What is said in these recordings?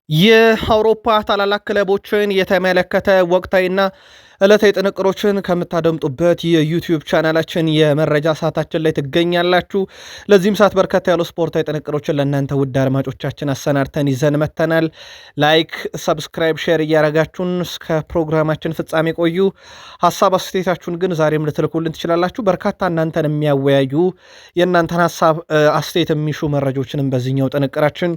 የአውሮፓ ታላላቅ ክለቦችን የተመለከተ ወቅታዊና ዕለታዊ ጥንቅሮችን ከምታደምጡበት የዩቲዩብ ቻናላችን የመረጃ ሰዓታችን ላይ ትገኛላችሁ። ለዚህም ሰዓት በርከታ ያሉ ስፖርታዊ ጥንቅሮችን ለእናንተ ውድ አድማጮቻችን አሰናድተን ይዘን መጥተናል። ላይክ፣ ሰብስክራይብ፣ ሼር እያረጋችሁን እስከ ፕሮግራማችን ፍጻሜ ቆዩ። ሀሳብ አስተያየታችሁን ግን ዛሬም ልትልኩልን ትችላላችሁ። በርካታ እናንተን የሚያወያዩ የእናንተን ሀሳብ አስተያየት የሚሹ መረጃዎችንም በዚህኛው ጥንቅራችን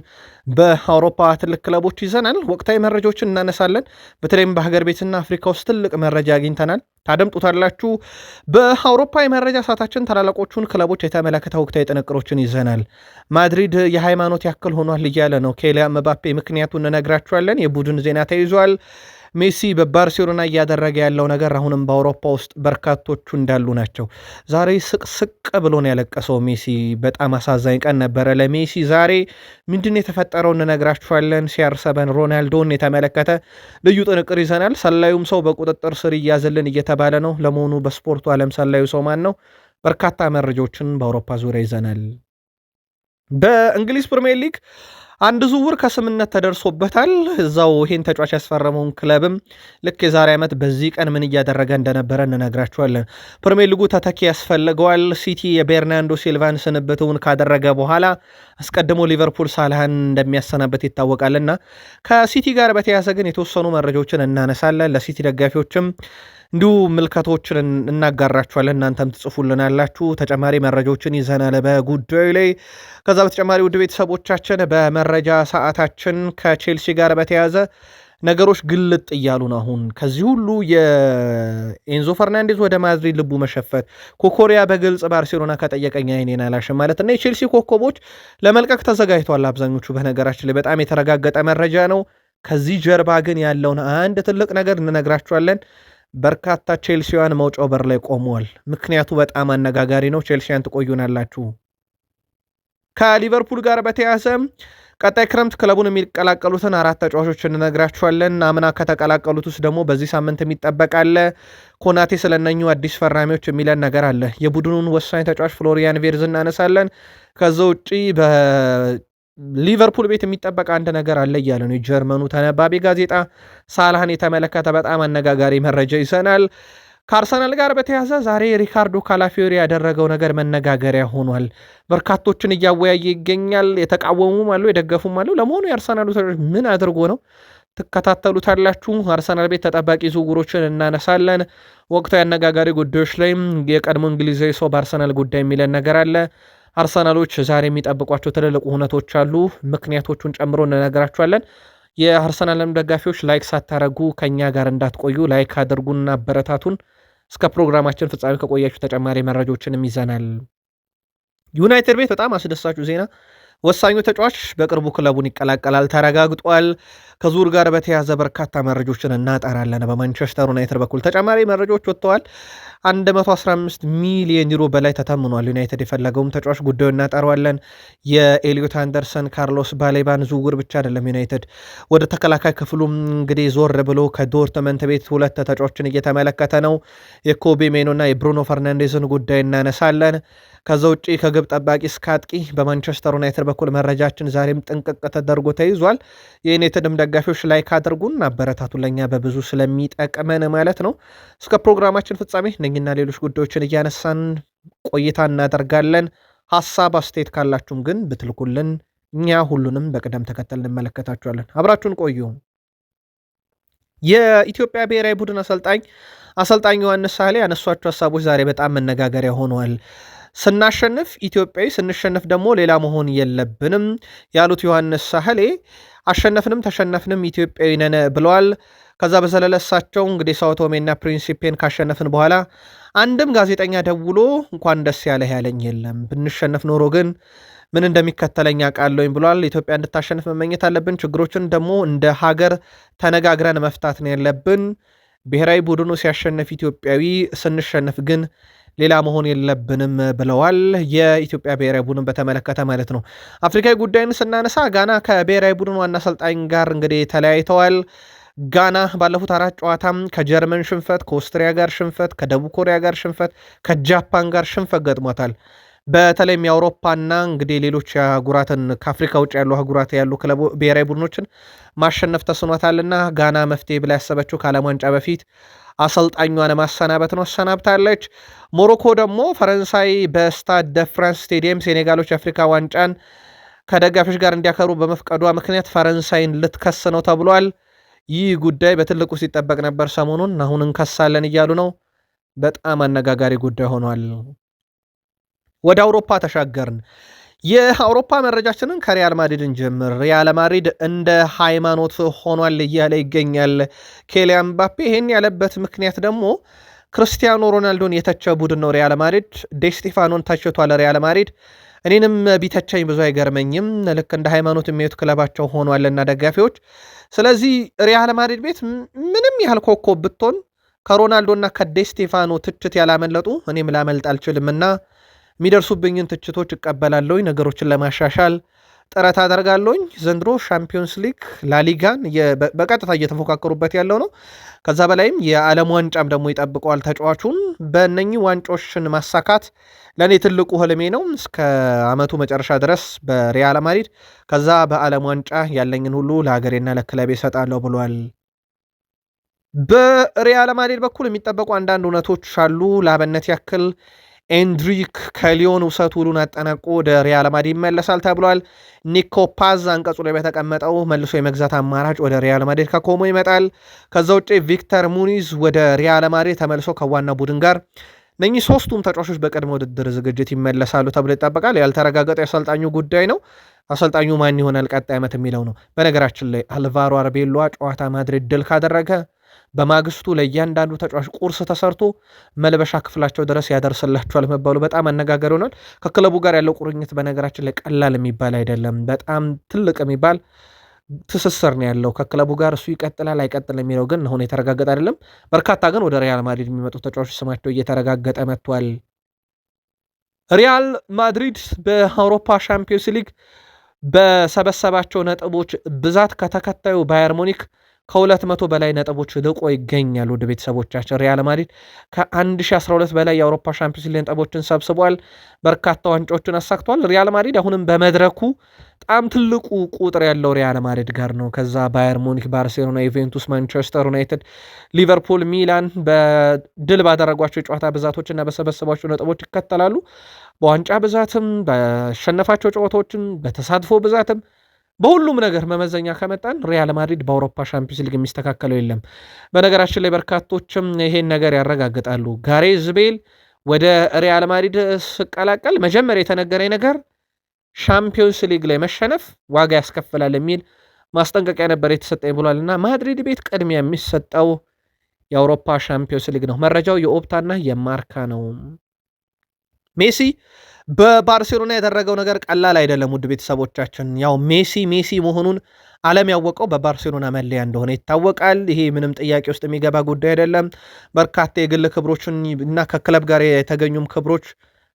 በአውሮፓ ትልቅ ክለቦች ይዘናል። ወቅታዊ መረጃዎችን እናነሳለን። በተለይም በሀገር ቤትና አፍሪካ ውስጥ ትልቅ መረጃ አግኝተናል፣ ታደምጡታላችሁ። በአውሮፓ የመረጃ ሰዓታችን ታላላቆቹን ክለቦች የተመለከተ ወቅታዊ ጥንቅሮችን ይዘናል። ማድሪድ የሃይማኖት ያክል ሆኗል እያለ ነው ኬሊያን ምባፔ፣ ምክንያቱን እንነግራችኋለን። የቡድን ዜና ተይዟል። ሜሲ በባርሴሎና እያደረገ ያለው ነገር አሁንም በአውሮፓ ውስጥ በርካቶቹ እንዳሉ ናቸው። ዛሬ ስቅ ብሎን ያለቀሰው ሜሲ፣ በጣም አሳዛኝ ቀን ነበረ ለሜሲ። ዛሬ ምንድን የተፈጠረው እንነግራችኋለን። ሲያርሰበን ሮናልዶን የተመለከተ ልዩ ጥንቅር ይዘናል። ሰላዩም ሰው በቁጥጥር ስር እያዘልን እየተባለ ነው። ለመሆኑ በስፖርቱ ዓለም ሰላዩ ሰው ማን ነው? በርካታ መረጃዎችን በአውሮፓ ዙሪያ ይዘናል። በእንግሊዝ ፕሪሚየር ሊግ አንድ ዝውውር ከስምነት ተደርሶበታል። እዛው ይሄን ተጫዋች ያስፈረመውን ክለብም ልክ የዛሬ ዓመት በዚህ ቀን ምን እያደረገ እንደነበረ እንነግራችኋለን። ፕሪሚየር ሊጉ ተተኪ ያስፈልገዋል። ሲቲ የቤርናንዶ ሲልቫን ስንብትውን ካደረገ በኋላ አስቀድሞ ሊቨርፑል ሳላህን እንደሚያሰናበት ይታወቃልና ከሲቲ ጋር በተያያዘ ግን የተወሰኑ መረጃዎችን እናነሳለን። ለሲቲ ደጋፊዎችም እንዲሁ ምልከቶችን እናጋራችኋለን። እናንተም ትጽፉልናላችሁ። ተጨማሪ መረጃዎችን ይዘናል በጉዳዩ ላይ። ከዛ በተጨማሪ ውድ ቤተሰቦቻችን በመረጃ ሰዓታችን ከቼልሲ ጋር በተያያዘ ነገሮች ግልጥ እያሉ ነው። አሁን ከዚህ ሁሉ የኤንዞ ፈርናንዴዝ ወደ ማድሪድ ልቡ መሸፈት፣ ኮኮሪያ በግልጽ ባርሴሎና ከጠየቀኝ አይኔን አላሽም ማለት እና የቼልሲ ኮከቦች ለመልቀቅ ተዘጋጅተዋል አብዛኞቹ። በነገራችን ላይ በጣም የተረጋገጠ መረጃ ነው። ከዚህ ጀርባ ግን ያለውን አንድ ትልቅ ነገር እንነግራችኋለን። በርካታ ቼልሲያን መውጫው በር ላይ ቆመዋል። ምክንያቱ በጣም አነጋጋሪ ነው። ቼልሲያን ትቆዩናላችሁ። ከሊቨርፑል ጋር በተያያዘ ቀጣይ ክረምት ክለቡን የሚቀላቀሉትን 4 ተጫዋቾች እንነግራችኋለን። አምና ከተቀላቀሉት ውስጥ ደግሞ በዚህ ሳምንት የሚጠበቃለ ኮናቴ ስለነኙ አዲስ ፈራሚዎች የሚለን ነገር አለ። የቡድኑን ወሳኝ ተጫዋች ፍሎሪያን ቬርዝ እናነሳለን። ከዛ ውጪ ሊቨርፑል ቤት የሚጠበቅ አንድ ነገር አለ እያለ ነው የጀርመኑ ተነባቢ ጋዜጣ። ሳላህን የተመለከተ በጣም አነጋጋሪ መረጃ ይዘናል። ከአርሰናል ጋር በተያያዘ ዛሬ ሪካርዶ ካላፊዮሪ ያደረገው ነገር መነጋገሪያ ሆኗል። በርካቶችን እያወያየ ይገኛል። የተቃወሙም አሉ፣ የደገፉም አሉ። ለመሆኑ የአርሰናሉ ተጫዋች ምን አድርጎ ነው? ትከታተሉታላችሁ። አርሰናል ቤት ተጠባቂ ዝውውሮችን እናነሳለን። ወቅታዊ አነጋጋሪ ጉዳዮች ላይም የቀድሞ እንግሊዛዊ ሰው በአርሰናል ጉዳይ የሚለን ነገር አለ። አርሰናሎች ዛሬ የሚጠብቋቸው ትልልቅ ሁነቶች አሉ። ምክንያቶቹን ጨምሮ እንነግራችኋለን። የአርሰናልም ደጋፊዎች ላይክ ሳታረጉ ከኛ ጋር እንዳትቆዩ ላይክ አድርጉና አበረታቱን። እስከ ፕሮግራማችን ፍጻሜ ከቆያችሁ ተጨማሪ መረጃዎችንም ይዘናል። ዩናይትድ ቤት በጣም አስደሳችሁ ዜና፣ ወሳኙ ተጫዋች በቅርቡ ክለቡን ይቀላቀላል ተረጋግጧል። ከዙር ጋር በተያያዘ በርካታ መረጃዎችን እናጠራለን። በማንቸስተር ዩናይትድ በኩል ተጨማሪ መረጃዎች ወጥተዋል። 115 ሚሊዮን ዩሮ በላይ ተተምኗል። ዩናይትድ የፈለገውም ተጫዋች ጉዳዩ እናጠረዋለን። የኤሊዮት አንደርሰን፣ ካርሎስ ባሌባን ዝውውር ብቻ አይደለም። ዩናይትድ ወደ ተከላካይ ክፍሉም እንግዲህ ዞር ብሎ ከዶርትመንት ቤት 2 ተጫዋቾችን እየተመለከተ ነው። የኮቤ ሜኖና የብሩኖ ፈርናንዴዝን ጉዳይ እናነሳለን። ከዛ ውጪ ከግብ ጠባቂ እስከ አጥቂ በማንቸስተር ዩናይትድ በኩል መረጃችን ዛሬም ጥንቅቅ ተደርጎ ተይዟል። የዩናይትድም ደጋፊዎች ላይክ አድርጉን አበረታቱ፣ ለኛ በብዙ ስለሚጠቅመን ማለት ነው። እስከ ፕሮግራማችን ፍጻሜ እነኝና ሌሎች ጉዳዮችን እያነሳን ቆይታ እናደርጋለን። ሀሳብ አስተያየት ካላችሁም ግን ብትልኩልን እኛ ሁሉንም በቅደም ተከተል እንመለከታችኋለን። አብራችሁን ቆዩ። የኢትዮጵያ ብሔራዊ ቡድን አሰልጣኝ ዮሐንስ ሳህሌ ያነሷቸው ሀሳቦች ዛሬ በጣም መነጋገሪያ ሆነዋል። ስናሸንፍ ኢትዮጵያዊ፣ ስንሸንፍ ደግሞ ሌላ መሆን የለብንም ያሉት ዮሐንስ ሳህሌ አሸነፍንም ተሸነፍንም ኢትዮጵያዊ ነን ብለዋል። ከዛ በዘለለ እሳቸው እንግዲህ ሳውቶሜና ፕሪንሲፔን ካሸነፍን በኋላ አንድም ጋዜጠኛ ደውሎ እንኳን ደስ ያለህ ያለኝ የለም፣ ብንሸነፍ ኖሮ ግን ምን እንደሚከተለኝ አውቃለሁኝ ብሏል። ኢትዮጵያ እንድታሸንፍ መመኘት አለብን። ችግሮችን ደግሞ እንደ ሀገር ተነጋግረን መፍታት ነው ያለብን። ብሔራዊ ቡድኑ ሲያሸንፍ ኢትዮጵያዊ፣ ስንሸነፍ ግን ሌላ መሆን የለብንም ብለዋል። የኢትዮጵያ ብሔራዊ ቡድን በተመለከተ ማለት ነው። አፍሪካዊ ጉዳይን ስናነሳ ጋና ከብሔራዊ ቡድን ዋና አሰልጣኝ ጋር እንግዲህ ተለያይተዋል። ጋና ባለፉት 4 ጨዋታም ከጀርመን ሽንፈት፣ ከኦስትሪያ ጋር ሽንፈት፣ ከደቡብ ኮሪያ ጋር ሽንፈት፣ ከጃፓን ጋር ሽንፈት ገጥሟታል። በተለይም የአውሮፓና እንግዲህ ሌሎች አህጉራትን ከአፍሪካ ውጭ ያሉ አህጉራት ያሉ ክለቦ ብሔራዊ ቡድኖችን ማሸነፍ ተስኗታልና ጋና መፍትሄ ብላ ያሰበችው ከዓለም ዋንጫ በፊት አሰልጣኟን ማሰናበት ነው፣ አሰናብታለች። ሞሮኮ ደግሞ ፈረንሳይ በስታድ ደ ፍራንስ ስቴዲየም ሴኔጋሎች የአፍሪካ ዋንጫን ከደጋፊዎች ጋር እንዲያከሩ በመፍቀዷ ምክንያት ፈረንሳይን ልትከስ ነው ተብሏል። ይህ ጉዳይ በትልቁ ሲጠበቅ ነበር ሰሞኑን። አሁን እንከሳለን እያሉ ነው። በጣም አነጋጋሪ ጉዳይ ሆኗል። ወደ አውሮፓ ተሻገርን። የአውሮፓ መረጃችንን ከሪያል ማድሪድን ጀምር። ሪያል ማድሪድ እንደ ሃይማኖት ሆኗል እያለ ይገኛል ኬሊያን ምባፔ። ይሄን ያለበት ምክንያት ደግሞ ክርስቲያኖ ሮናልዶን የተቸ ቡድን ነው ሪያል ማድሪድ። ዴስቲፋኖን ተችቷል ሪያል ማድሪድ። እኔንም ቢተቸኝ ብዙ አይገርመኝም፣ ልክ እንደ ሃይማኖት የሚሄዱት ክለባቸው ሆኗልና ደጋፊዎች። ስለዚህ ሪያል ማድሪድ ቤት ምንም ያህል ኮከብ ብትሆን ከሮናልዶና ከዴስቲፋኖ ትችት ያላመለጡ እኔም ላመልጥ አልችልምና የሚደርሱብኝን ትችቶች እቀበላለሁኝ፣ ነገሮችን ለማሻሻል ጥረት አደርጋለሁኝ። ዘንድሮ ሻምፒዮንስ ሊግ ላሊጋን በቀጥታ እየተፎካከሩበት ያለው ነው። ከዛ በላይም የዓለም ዋንጫም ደግሞ ይጠብቀዋል ተጫዋቹን። በእነኚህ ዋንጫዎችን ማሳካት ለእኔ ትልቁ ህልሜ ነው እስከ ዓመቱ መጨረሻ ድረስ በሪያል ማድሪድ፣ ከዛ በዓለም ዋንጫ ያለኝን ሁሉ ለሀገሬና ለክለቤ እሰጣለሁ ብሏል። በሪያል ማድሪድ በኩል የሚጠበቁ አንዳንድ እውነቶች አሉ። ለአብነት ያክል ኤንድሪክ ከሊዮን ውሰት ውሉን አጠናቆ ወደ ሪያል ማድሪድ ይመለሳል ተብሏል። ኒኮ ፓዝ አንቀጹ ላይ በተቀመጠው መልሶ የመግዛት አማራጭ ወደ ሪያል ማድሪድ ከኮሞ ይመጣል። ከዛ ውጭ ቪክተር ሙኒዝ ወደ ሪያል ማድሪድ ተመልሶ ከዋና ቡድን ጋር እነኚህ ሶስቱም ተጫዋቾች በቅድመ ውድድር ዝግጅት ይመለሳሉ ተብሎ ይጠበቃል። ያልተረጋገጠ የአሰልጣኙ ጉዳይ ነው። አሰልጣኙ ማን ይሆናል ቀጣይ ዓመት የሚለው ነው። በነገራችን ላይ አልቫሮ አርቤሎዋ ጨዋታ ማድሪድ ድል ካደረገ በማግስቱ ለእያንዳንዱ ተጫዋች ቁርስ ተሰርቶ መልበሻ ክፍላቸው ድረስ ያደርስላቸዋል መባሉ በጣም አነጋጋሪ ሆኗል። ከክለቡ ጋር ያለው ቁርኝት በነገራችን ላይ ቀላል የሚባል አይደለም። በጣም ትልቅ የሚባል ትስስር ነው ያለው ከክለቡ ጋር። እሱ ይቀጥላል አይቀጥል የሚለው ግን አሁን የተረጋገጠ አይደለም። በርካታ ግን ወደ ሪያል ማድሪድ የሚመጡ ተጫዋቾች ስማቸው እየተረጋገጠ መጥቷል። ሪያል ማድሪድ በአውሮፓ ሻምፒዮንስ ሊግ በሰበሰባቸው ነጥቦች ብዛት ከተከታዩ ባየር ሙኒክ ከ200 በላይ ነጥቦች ልቆ ይገኛል። ውድ ቤተሰቦቻችን ሪያል ማድሪድ ከ1012 በላይ የአውሮፓ ሻምፒዮንስ ሊግ ነጥቦችን ሰብስቧል። በርካታ ዋንጫዎችን አሳክቷል። ሪያል ማድሪድ አሁንም በመድረኩ በጣም ትልቁ ቁጥር ያለው ሪያል ማድሪድ ጋር ነው። ከዛ ባየር ሙኒክ፣ ባርሴሎና፣ ዩቬንቱስ፣ ማንቸስተር ዩናይትድ፣ ሊቨርፑል፣ ሚላን በድል ባደረጓቸው የጨዋታ ብዛቶችና በሰበሰቧቸው ነጥቦች ይከተላሉ። በዋንጫ ብዛትም በሸነፋቸው ጨዋታዎችም በተሳትፎ ብዛትም በሁሉም ነገር መመዘኛ ከመጣን ሪያል ማድሪድ በአውሮፓ ሻምፒዮንስ ሊግ የሚስተካከለው የለም። በነገራችን ላይ በርካቶችም ይሄን ነገር ያረጋግጣሉ። ጋሬዝ ቤል ወደ ሪያል ማድሪድ ስቀላቀል መጀመሪያ የተነገረኝ ነገር ሻምፒዮንስ ሊግ ላይ መሸነፍ ዋጋ ያስከፍላል የሚል ማስጠንቀቂያ ነበር የተሰጠኝ ብሏል። እና ማድሪድ ቤት ቅድሚያ የሚሰጠው የአውሮፓ ሻምፒዮንስ ሊግ ነው። መረጃው የኦፕታና የማርካ ነው። ሜሲ በባርሴሎና ያደረገው ነገር ቀላል አይደለም። ውድ ቤተሰቦቻችን ያው ሜሲ መሆኑን ዓለም ያወቀው በባርሴሎና መለያ እንደሆነ ይታወቃል። ይሄ ምንም ጥያቄ ውስጥ የሚገባ ጉዳይ አይደለም። በርካታ የግል ክብሮችን እና ከክለብ ጋር የተገኙም ክብሮች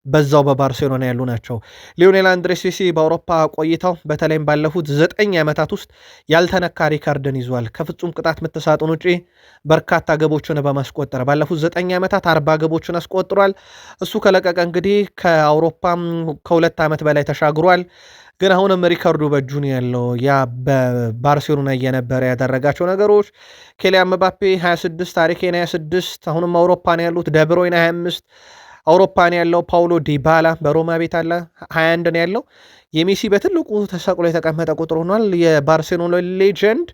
በዛው በባርሴሎና ያሉ ናቸው። ሊዮኔል አንድሬስ ሜሲ በአውሮፓ ቆይታው በተለይም ባለፉት 9 ዓመታት ውስጥ ያልተነካ ሪካርድን ይዟል። ከፍጹም ቅጣት ምት ሳጥን ውጪ በርካታ ግቦችን በማስቆጠር ባለፉት 9 ዓመታት 40 ግቦችን አስቆጥሯል። እሱ ከለቀቀ እንግዲህ ከአውሮፓም ከ2 ዓመት በላይ ተሻግሯል። ግን አሁንም ሪካርዱ በእጁ ነው ያለው። ያ በባርሴሎና እየነበረ ያደረጋቸው ነገሮች ኬሊያን ምባፔ 26፣ ሃሪ ኬን 26፣ አሁንም አውሮፓ ነው ያሉት። ደብሮይን 25 አውሮፓ ነው ያለው። ፓውሎ ዲባላ በሮማ ቤት አለ 21 ነው ያለው። የሜሲ በትልቁ ተሰቅሎ የተቀመጠ ቁጥር ሆኗል። የባርሴሎና ሌጀንድ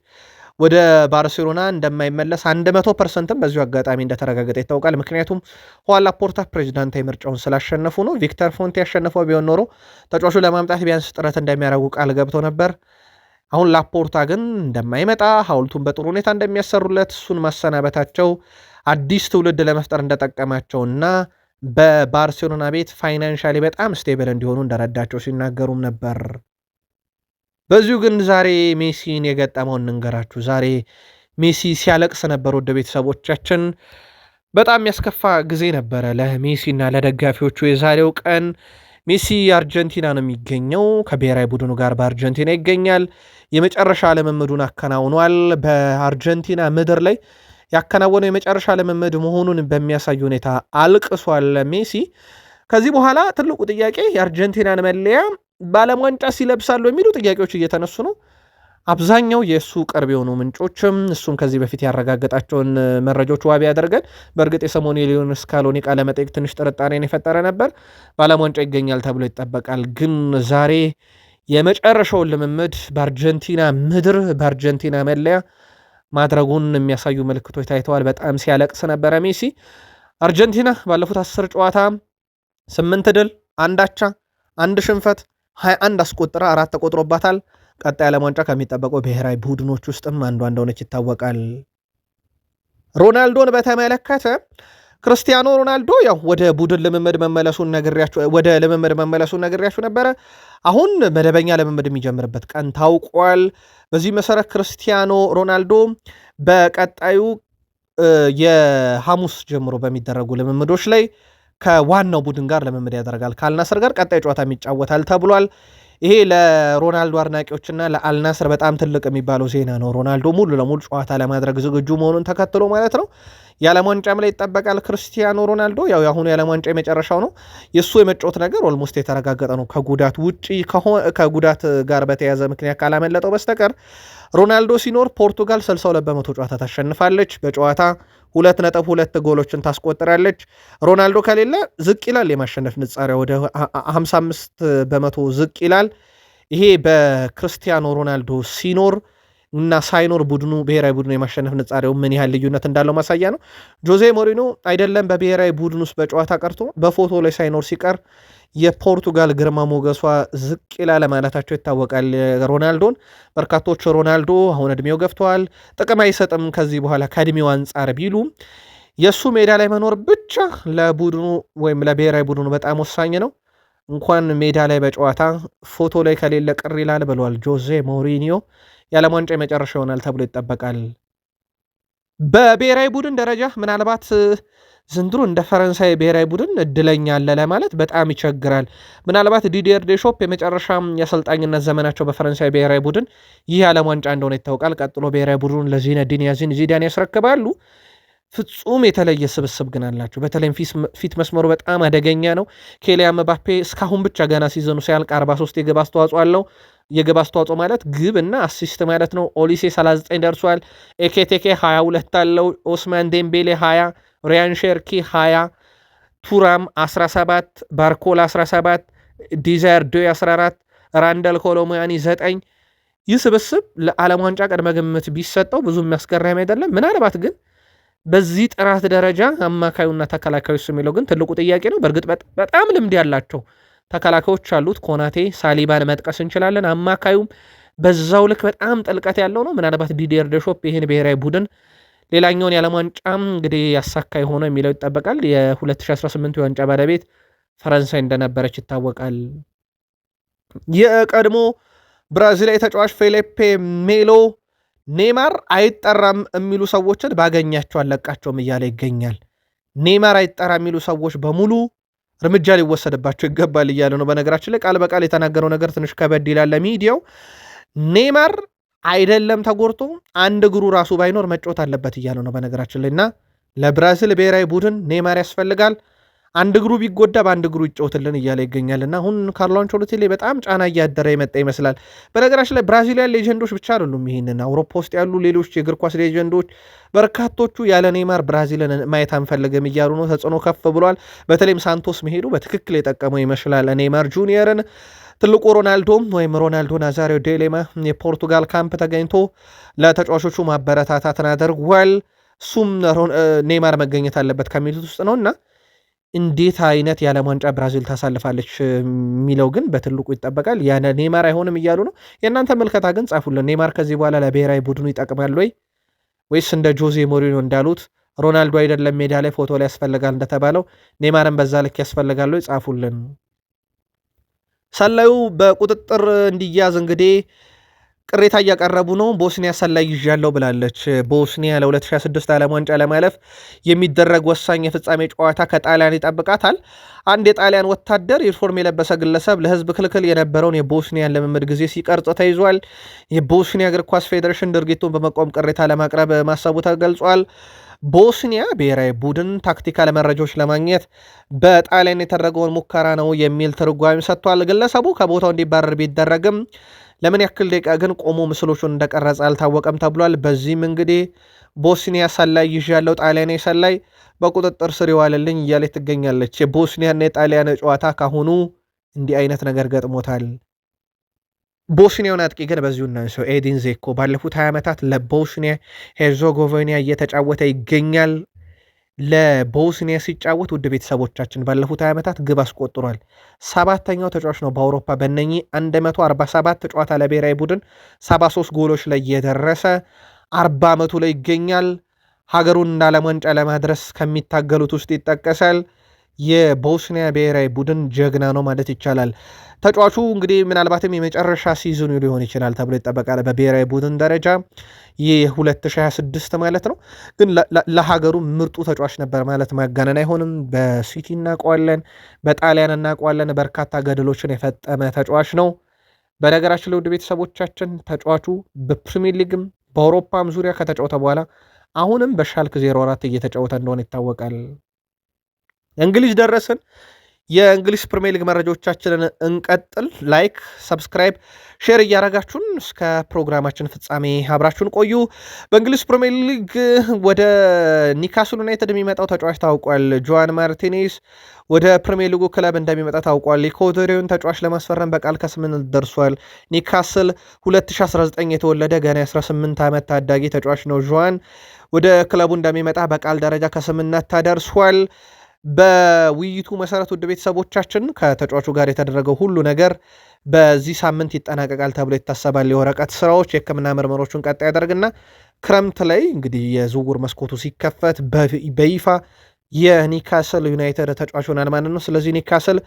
ወደ ባርሴሎና እንደማይመለስ 100%ም በዚሁ አጋጣሚ እንደተረጋገጠ ይታወቃል። ምክንያቱም ሁዋን ላፖርታ ፕሬዚዳንታዊ ምርጫውን ስላሸነፉ ነው። ቪክተር ፎንቴ ያሸነፈው ቢሆን ኖሮ ተጫዋቹ ለማምጣት ቢያንስ ጥረት እንደሚያደርጉ ቃል ገብቶ ነበር። አሁን ላፖርታ ግን እንደማይመጣ ሐውልቱን በጥሩ ሁኔታ እንደሚያሰሩለት እሱን ማሰናበታቸው አዲስ ትውልድ ለመፍጠር እንደጠቀማቸውና በባርሴሎና ቤት ፋይናንሻሊ በጣም ስቴብል እንዲሆኑ እንደረዳቸው ሲናገሩም ነበር። በዚሁ ግን ዛሬ ሜሲን የገጠመውን እንንገራችሁ። ዛሬ ሜሲ ሲያለቅስ ነበር። ወደ ቤተሰቦቻችን በጣም የሚያስከፋ ጊዜ ነበረ ለሜሲና ለደጋፊዎቹ። የዛሬው ቀን ሜሲ አርጀንቲና ነው የሚገኘው። ከብሔራዊ ቡድኑ ጋር በአርጀንቲና ይገኛል። የመጨረሻ ልምምዱን አከናውኗል። በአርጀንቲና ምድር ላይ ያከናወነው የመጨረሻ ልምምድ መሆኑን በሚያሳይ ሁኔታ አልቅሷል ሜሲ። ከዚህ በኋላ ትልቁ ጥያቄ የአርጀንቲናን መለያ በዓለም ዋንጫ ሲለብሳሉ የሚሉ ጥያቄዎች እየተነሱ ነው። አብዛኛው የእሱ ቅርብ የሆኑ ምንጮችም እሱም ከዚህ በፊት ያረጋገጣቸውን መረጃዎች ዋቢ ያደርገን። በእርግጥ የሰሞኑ የሊዮኔል ስካሎኒ ቃለመጠይቅ ትንሽ ጥርጣሬን የፈጠረ ነበር። በዓለም ዋንጫ ይገኛል ተብሎ ይጠበቃል። ግን ዛሬ የመጨረሻውን ልምምድ በአርጀንቲና ምድር በአርጀንቲና መለያ ማድረጉን የሚያሳዩ ምልክቶች ታይተዋል። በጣም ሲያለቅስ ነበረ ሜሲ። አርጀንቲና ባለፉት 10 ጨዋታ 8 ድል፣ 1 አቻ፣ 1 ሽንፈት፣ 21 አስቆጥራ 4 ተቆጥሮባታል። ቀጣይ ዓለም ዋንጫ ከሚጠበቁ ብሔራዊ ቡድኖች ውስጥም አንዷ እንደሆነች ይታወቃል። ሮናልዶን በተመለከተ ክርስቲያኖ ሮናልዶ ያው ወደ ቡድን ልምምድ መመለሱን ነግሬያችሁ ነበረ። አሁን መደበኛ ልምምድ የሚጀምርበት ቀን ታውቋል። በዚህ መሰረት ክርስቲያኖ ሮናልዶ በቀጣዩ የሐሙስ ጀምሮ በሚደረጉ ልምምዶች ላይ ከዋናው ቡድን ጋር ልምምድ ያደርጋል። ከአልናስር ጋር ቀጣይ ጨዋታ ይጫወታል ተብሏል። ይሄ ለሮናልዶ አድናቂዎችና ለአልናስር በጣም ትልቅ የሚባለው ዜና ነው። ሮናልዶ ሙሉ ለሙሉ ጨዋታ ለማድረግ ዝግጁ መሆኑን ተከትሎ ማለት ነው። የዓለም ዋንጫም ላይ ይጠበቃል ክርስቲያኖ ሮናልዶ። ያው የአሁኑ የዓለም ዋንጫ የመጨረሻው ነው። የእሱ የመጫወት ነገር ኦልሞስት የተረጋገጠ ነው። ከጉዳት ውጪ ከጉዳት ጋር በተያያዘ ምክንያት ካላመለጠው በስተቀር ሮናልዶ ሲኖር ፖርቱጋል 62 በመቶ ጨዋታ ታሸንፋለች። በጨዋታ 2.2 ጎሎችን ታስቆጥራለች። ሮናልዶ ከሌለ ዝቅ ይላል። የማሸነፍ ንጻሪያ ወደ 55 በመቶ ዝቅ ይላል። ይሄ በክርስቲያኖ ሮናልዶ ሲኖር እና ሳይኖር ብሔራዊ ቡድኑ የማሸነፍ ንጻሬው ምን ያህል ልዩነት እንዳለው ማሳያ ነው። ጆዜ ሞሪኖ አይደለም በብሔራዊ ቡድን ውስጥ በጨዋታ ቀርቶ በፎቶ ላይ ሳይኖር ሲቀር የፖርቱጋል ግርማ ሞገሷ ዝቅ ይላል ማለታቸው ይታወቃል። ሮናልዶን በርካቶች ሮናልዶ አሁን እድሜው ገፍተዋል፣ ጥቅም አይሰጥም ከዚህ በኋላ ከእድሜው አንጻር ቢሉ የእሱ ሜዳ ላይ መኖር ብቻ ለቡድኑ ወይም ለብሔራዊ ቡድኑ በጣም ወሳኝ ነው። እንኳን ሜዳ ላይ በጨዋታ ፎቶ ላይ ከሌለ ቅር ይላል ብለዋል ጆዜ ሞሪኒዮ። የዓለም ዋንጫ የመጨረሻ ይሆናል ተብሎ ይጠበቃል። በብሔራዊ ቡድን ደረጃ ምናልባት ዘንድሮ እንደ ፈረንሳይ ብሔራዊ ቡድን እድለኛ አለ ለማለት በጣም ይቸግራል። ምናልባት ዲዲየር ዴሾፕ የመጨረሻ የአሰልጣኝነት ዘመናቸው በፈረንሳይ ብሔራዊ ቡድን ይህ የዓለም ዋንጫ እንደሆነ ይታወቃል። ቀጥሎ ብሔራዊ ቡድኑን ለዚነዲን ዚዳን ያስረክባሉ። ፍጹም የተለየ ስብስብ ግን አላቸው። በተለይም ፊት መስመሩ በጣም አደገኛ ነው። ኬሊያን ምባፔ እስካሁን ብቻ ገና ሲዘኑ ሲያልቅ 43 የግብ አስተዋጽኦ አለው። የግብ አስተዋጽኦ ማለት ግብ እና አሲስት ማለት ነው። ኦሊሴ 39 ደርሷል። ኤኬቴኬ 22 አለው። ኦስማን ዴምቤሌ 20፣ ሪያን ሼርኪ 20፣ ቱራም 17፣ ባርኮላ 17፣ ዲዛየር ዶይ 14፣ ራንደል ኮሎሙያኒ 9። ይህ ስብስብ ለዓለም ዋንጫ ቅድመ ግምት ቢሰጠው ብዙ የሚያስገርም አይደለም። ምናልባት ግን በዚህ ጥራት ደረጃ አማካዩና ተከላካዮች የሚለው ግን ትልቁ ጥያቄ ነው። በእርግጥ በጣም ልምድ ያላቸው ተከላካዮች አሉት። ኮናቴ፣ ሳሊባን መጥቀስ እንችላለን። አማካዩም በዛው ልክ በጣም ጥልቀት ያለው ነው። ምናልባት ዲዲየር ዴሾፕ ይህን ብሔራዊ ቡድን ሌላኛውን የዓለም ዋንጫም እንግዲህ ያሳካ የሆነ የሚለው ይጠበቃል። የ2018 የዋንጫ ባለቤት ፈረንሳይ እንደነበረች ይታወቃል። የቀድሞ ብራዚላዊ ተጫዋች ፌሊፔ ሜሎ ኔይማር አይጠራም የሚሉ ሰዎችን ባገኛቸው አለቃቸውም እያለ ይገኛል። ኔይማር አይጠራ የሚሉ ሰዎች በሙሉ እርምጃ ሊወሰድባቸው ይገባል እያለ ነው። በነገራችን ላይ ቃል በቃል የተናገረው ነገር ትንሽ ከበድ ይላል ለሚዲያው። ኔይማር አይደለም ተጎድቶ አንድ እግሩ ራሱ ባይኖር መጫወት አለበት እያለ ነው በነገራችን ላይ። እና ለብራዚል ብሔራዊ ቡድን ኔይማር ያስፈልጋል። አንድ እግሩ ቢጎዳ በአንድ እግሩ ይጫወትልን እያለ ይገኛልና አሁን ካርሎ አንቸሎቲ ላይ በጣም ጫና እያደረ የመጣ ይመስላል። በነገራችን ላይ ብራዚሊያን ሌጀንዶች ብቻ አይደሉም። ይህንን አውሮፓ ውስጥ ያሉ ሌሎች የእግር ኳስ ሌጀንዶች በርካቶቹ ያለ ኔይማር ብራዚልን ማየት አንፈልግም እያሉ ነው። ተጽዕኖ ከፍ ብሏል። በተለይም ሳንቶስ መሄዱ በትክክል የጠቀመው ይመስላል ኔይማር ጁኒየርን። ትልቁ ሮናልዶም ወይም ሮናልዶ ናዛሪዮ ዴሌማ የፖርቱጋል ካምፕ ተገኝቶ ለተጫዋቾቹ ማበረታታትን አድርጓል። እሱም ኔይማር መገኘት አለበት ከሚሉት ውስጥ ነውና እንዴት አይነት የዓለም ዋንጫ ብራዚል ታሳልፋለች የሚለው ግን በትልቁ ይጠበቃል። ያነ ኔይማር አይሆንም እያሉ ነው። የእናንተ መልከታ ግን ጻፉልን። ኔይማር ከዚህ በኋላ ለብሔራዊ ቡድኑ ይጠቅማል ወይስ እንደ ጆዜ ሞሪኖ እንዳሉት ሮናልዶ አይደለም ሜዳ ላይ ፎቶ ላይ ያስፈልጋል እንደተባለው ኔይማርን በዛ ልክ ያስፈልጋል ጻፉልን። ሰላዩ በቁጥጥር እንዲያዝ እንግዲህ ቅሬታ እያቀረቡ ነው። ቦስኒያ ሰላይ ይዣለው ብላለች። ቦስኒያ ለ2026 ዓለም ዋንጫ ለማለፍ የሚደረግ ወሳኝ የፍጻሜ ጨዋታ ከጣሊያን ይጠብቃታል። አንድ የጣሊያን ወታደር ዩኒፎርም የለበሰ ግለሰብ ለሕዝብ ክልክል የነበረውን የቦስኒያን ልምምድ ጊዜ ሲቀርጽ ተይዟል። የቦስኒያ እግር ኳስ ፌዴሬሽን ድርጊቱን በመቃወም ቅሬታ ለማቅረብ ማሰቡ ተገልጿል። ቦስኒያ ብሔራዊ ቡድን ታክቲካል መረጃዎች ለማግኘት በጣሊያን የተደረገውን ሙከራ ነው የሚል ትርጓሜ ሰጥቷል። ግለሰቡ ከቦታው እንዲባረር ቢደረግም ለምን ያክል ደቂቃ ግን ቆሞ ምስሎቹን እንደቀረጸ አልታወቀም ተብሏል። በዚህም እንግዲህ ቦስኒያ ሰላይ ይዣለው ጣሊያናዊ ሰላይ በቁጥጥር ስር ይዋልልኝ እያለች ትገኛለች። የቦስኒያና የጣሊያን ጨዋታ ካሁኑ እንዲህ አይነት ነገር ገጥሞታል። ቦስኒያውን አጥቂ ግን በዚሁ እናንሰው፣ ኤዲን ዜኮ ባለፉት 20 ዓመታት ለቦስኒያ ሄርዞጎቪና እየተጫወተ ይገኛል። ለቦስኒያ ሲጫወት ውድ ቤተሰቦቻችን ባለፉት 20 ዓመታት ግብ አስቆጥሯል። 7ኛው ተጫዋች ነው በአውሮፓ በእነኚህ 147 ጨዋታ ለብሔራዊ ቡድን 73 ጎሎች ላይ የደረሰ 40 ዓመቱ ላይ ይገኛል። ሀገሩን እንደ ዓለም ዋንጫ ለማድረስ ከሚታገሉት ውስጥ ይጠቀሳል። የቦስኒያ ብሔራዊ ቡድን ጀግና ነው ማለት ይቻላል። ተጫዋቹ እንግዲህ ምናልባትም የመጨረሻ ሲዝኑ ሊሆን ይችላል ተብሎ ይጠበቃል በብሔራዊ ቡድን ደረጃ ይህ 2026 ማለት ነው። ግን ለሀገሩ ምርጡ ተጫዋች ነበር ማለት ማጋነን አይሆንም። በሲቲ እናውቀዋለን፣ በጣሊያን እናውቀዋለን። በርካታ ገድሎችን የፈጠመ ተጫዋች ነው። በነገራችን ለውድ ቤተሰቦቻችን ተጫዋቹ በፕሪሚየር ሊግም በአውሮፓም ዙሪያ ከተጫወተ በኋላ አሁንም በሻልክ 04 እየተጫወተ እንደሆነ ይታወቃል። እንግሊዝ ደረስን። የእንግሊዝ ፕሪሚየር ሊግ መረጃዎቻችንን እንቀጥል። ላይክ፣ ሰብስክራይብ፣ ሼር እያረጋችሁን እስከ ፕሮግራማችን ፍጻሜ አብራችሁን ቆዩ። በእንግሊዝ ፕሪሚየር ሊግ ወደ ኒካስል ዩናይትድ የሚመጣው ተጫዋች ታውቋል። ጆዋን ማርቲኔዝ ወደ ፕሪሚየር ሊጉ ክለብ እንደሚመጣ ታውቋል። የኮቶሬውን ተጫዋች ለማስፈረም በቃል ከስምምነት ደርሷል። ኒካስል 2019 የተወለደ ገና 18 ዓመት ታዳጊ ተጫዋች ነው። ጆዋን ወደ ክለቡ እንደሚመጣ በቃል ደረጃ ከስምምነት ተደርሷል። በውይይቱ መሰረት ውድ ቤተሰቦቻችን ከተጫዋቹ ጋር የተደረገው ሁሉ ነገር በዚህ ሳምንት ይጠናቀቃል ተብሎ ይታሰባል። የወረቀት ስራዎች፣ የሕክምና ምርመሮቹን ቀጣይ ያደርግና ክረምት ላይ እንግዲህ የዝውውር መስኮቱ ሲከፈት በይፋ የኒካስል ዩናይትድ ተጫዋች ሆናል ማለት ነው። ስለዚህ ኒካስል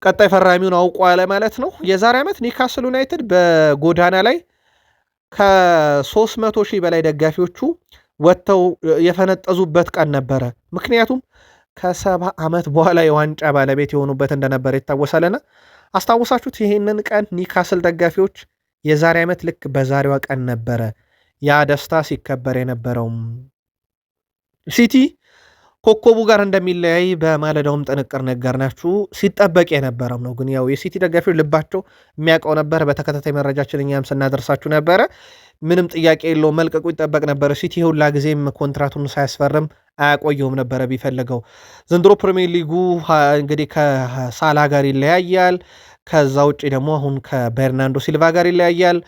ቀጣይ ፈራሚውን አውቋል ማለት ነው። የዛሬ ዓመት ኒካስል ዩናይትድ በጎዳና ላይ ከ300 ሺህ በላይ ደጋፊዎቹ ወጥተው የፈነጠዙበት ቀን ነበረ። ምክንያቱም ከ70 ዓመት በኋላ የዋንጫ ባለቤት የሆኑበት እንደነበረ ይታወሳልና አስታውሳችሁት። ይህንን ቀን ኒካስል ደጋፊዎች የዛሬ ዓመት ልክ በዛሬዋ ቀን ነበረ ያ ደስታ ሲከበር የነበረውም። ሲቲ ኮከቡ ጋር እንደሚለያይ በማለዳውም ጥንቅር ነገር ናችሁ ሲጠበቅ የነበረም ነው። ግን ያው የሲቲ ደጋፊዎች ልባቸው የሚያውቀው ነበር። በተከታታይ መረጃችን እኛም ስናደርሳችሁ ነበረ። ምንም ጥያቄ የለውም መልቀቁ ይጠበቅ ነበረ። ሲቲ ሁላ ጊዜም ኮንትራቱን ሳያስፈርም አያቆየውም ነበረ ቢፈልገው። ዘንድሮ ፕሪሚየር ሊጉ እንግዲህ ከሳላ ጋር ይለያያል። ከዛ ውጭ ደግሞ አሁን ከቤርናንዶ ሲልቫ ጋር ይለያያል።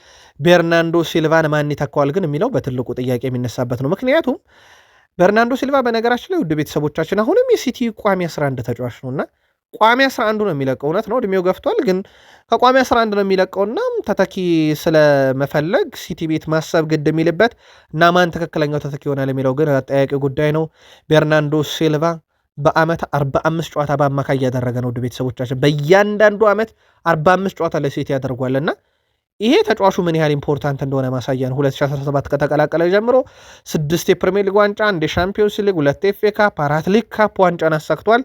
ቤርናንዶ ሲልቫን ማን ይተካዋል ግን የሚለው በትልቁ ጥያቄ የሚነሳበት ነው። ምክንያቱም ቤርናንዶ ሲልቫ በነገራችን ላይ ውድ ቤተሰቦቻችን አሁንም የሲቲ ቋሚ 11 ተጫዋች ነውና ቋሚ 11 ነው የሚለቀው። እውነት ነው እድሜው ገፍቷል፣ ግን ከቋሚ 11 ነው የሚለቀውና ተተኪ ስለመፈለግ ሲቲ ቤት ማሰብ ግድ የሚልበት እና ማን ትክክለኛው ተተኪ ይሆናል የሚለው ግን አጠያቂ ጉዳይ ነው። ቤርናንዶ ሲልቫ በአመት 45 ጨዋታ በአማካይ እያደረገ ነው ውድ ቤተሰቦቻችን። በእያንዳንዱ ዓመት 45 ጨዋታ ለሲቲ ያደርጓልና ይሄ ተጫዋቹ ምን ያህል ኢምፖርታንት እንደሆነ ማሳያ ነው። 2017 ከተቀላቀለ ጀምሮ 6 የፕሪሚየር ሊግ ዋንጫ፣ 1 የሻምፒዮንስ ሊግ፣ 2 ኤፍ ኤ ካፕ፣ 4 ሊግ ካፕ ዋንጫን አሳክቷል።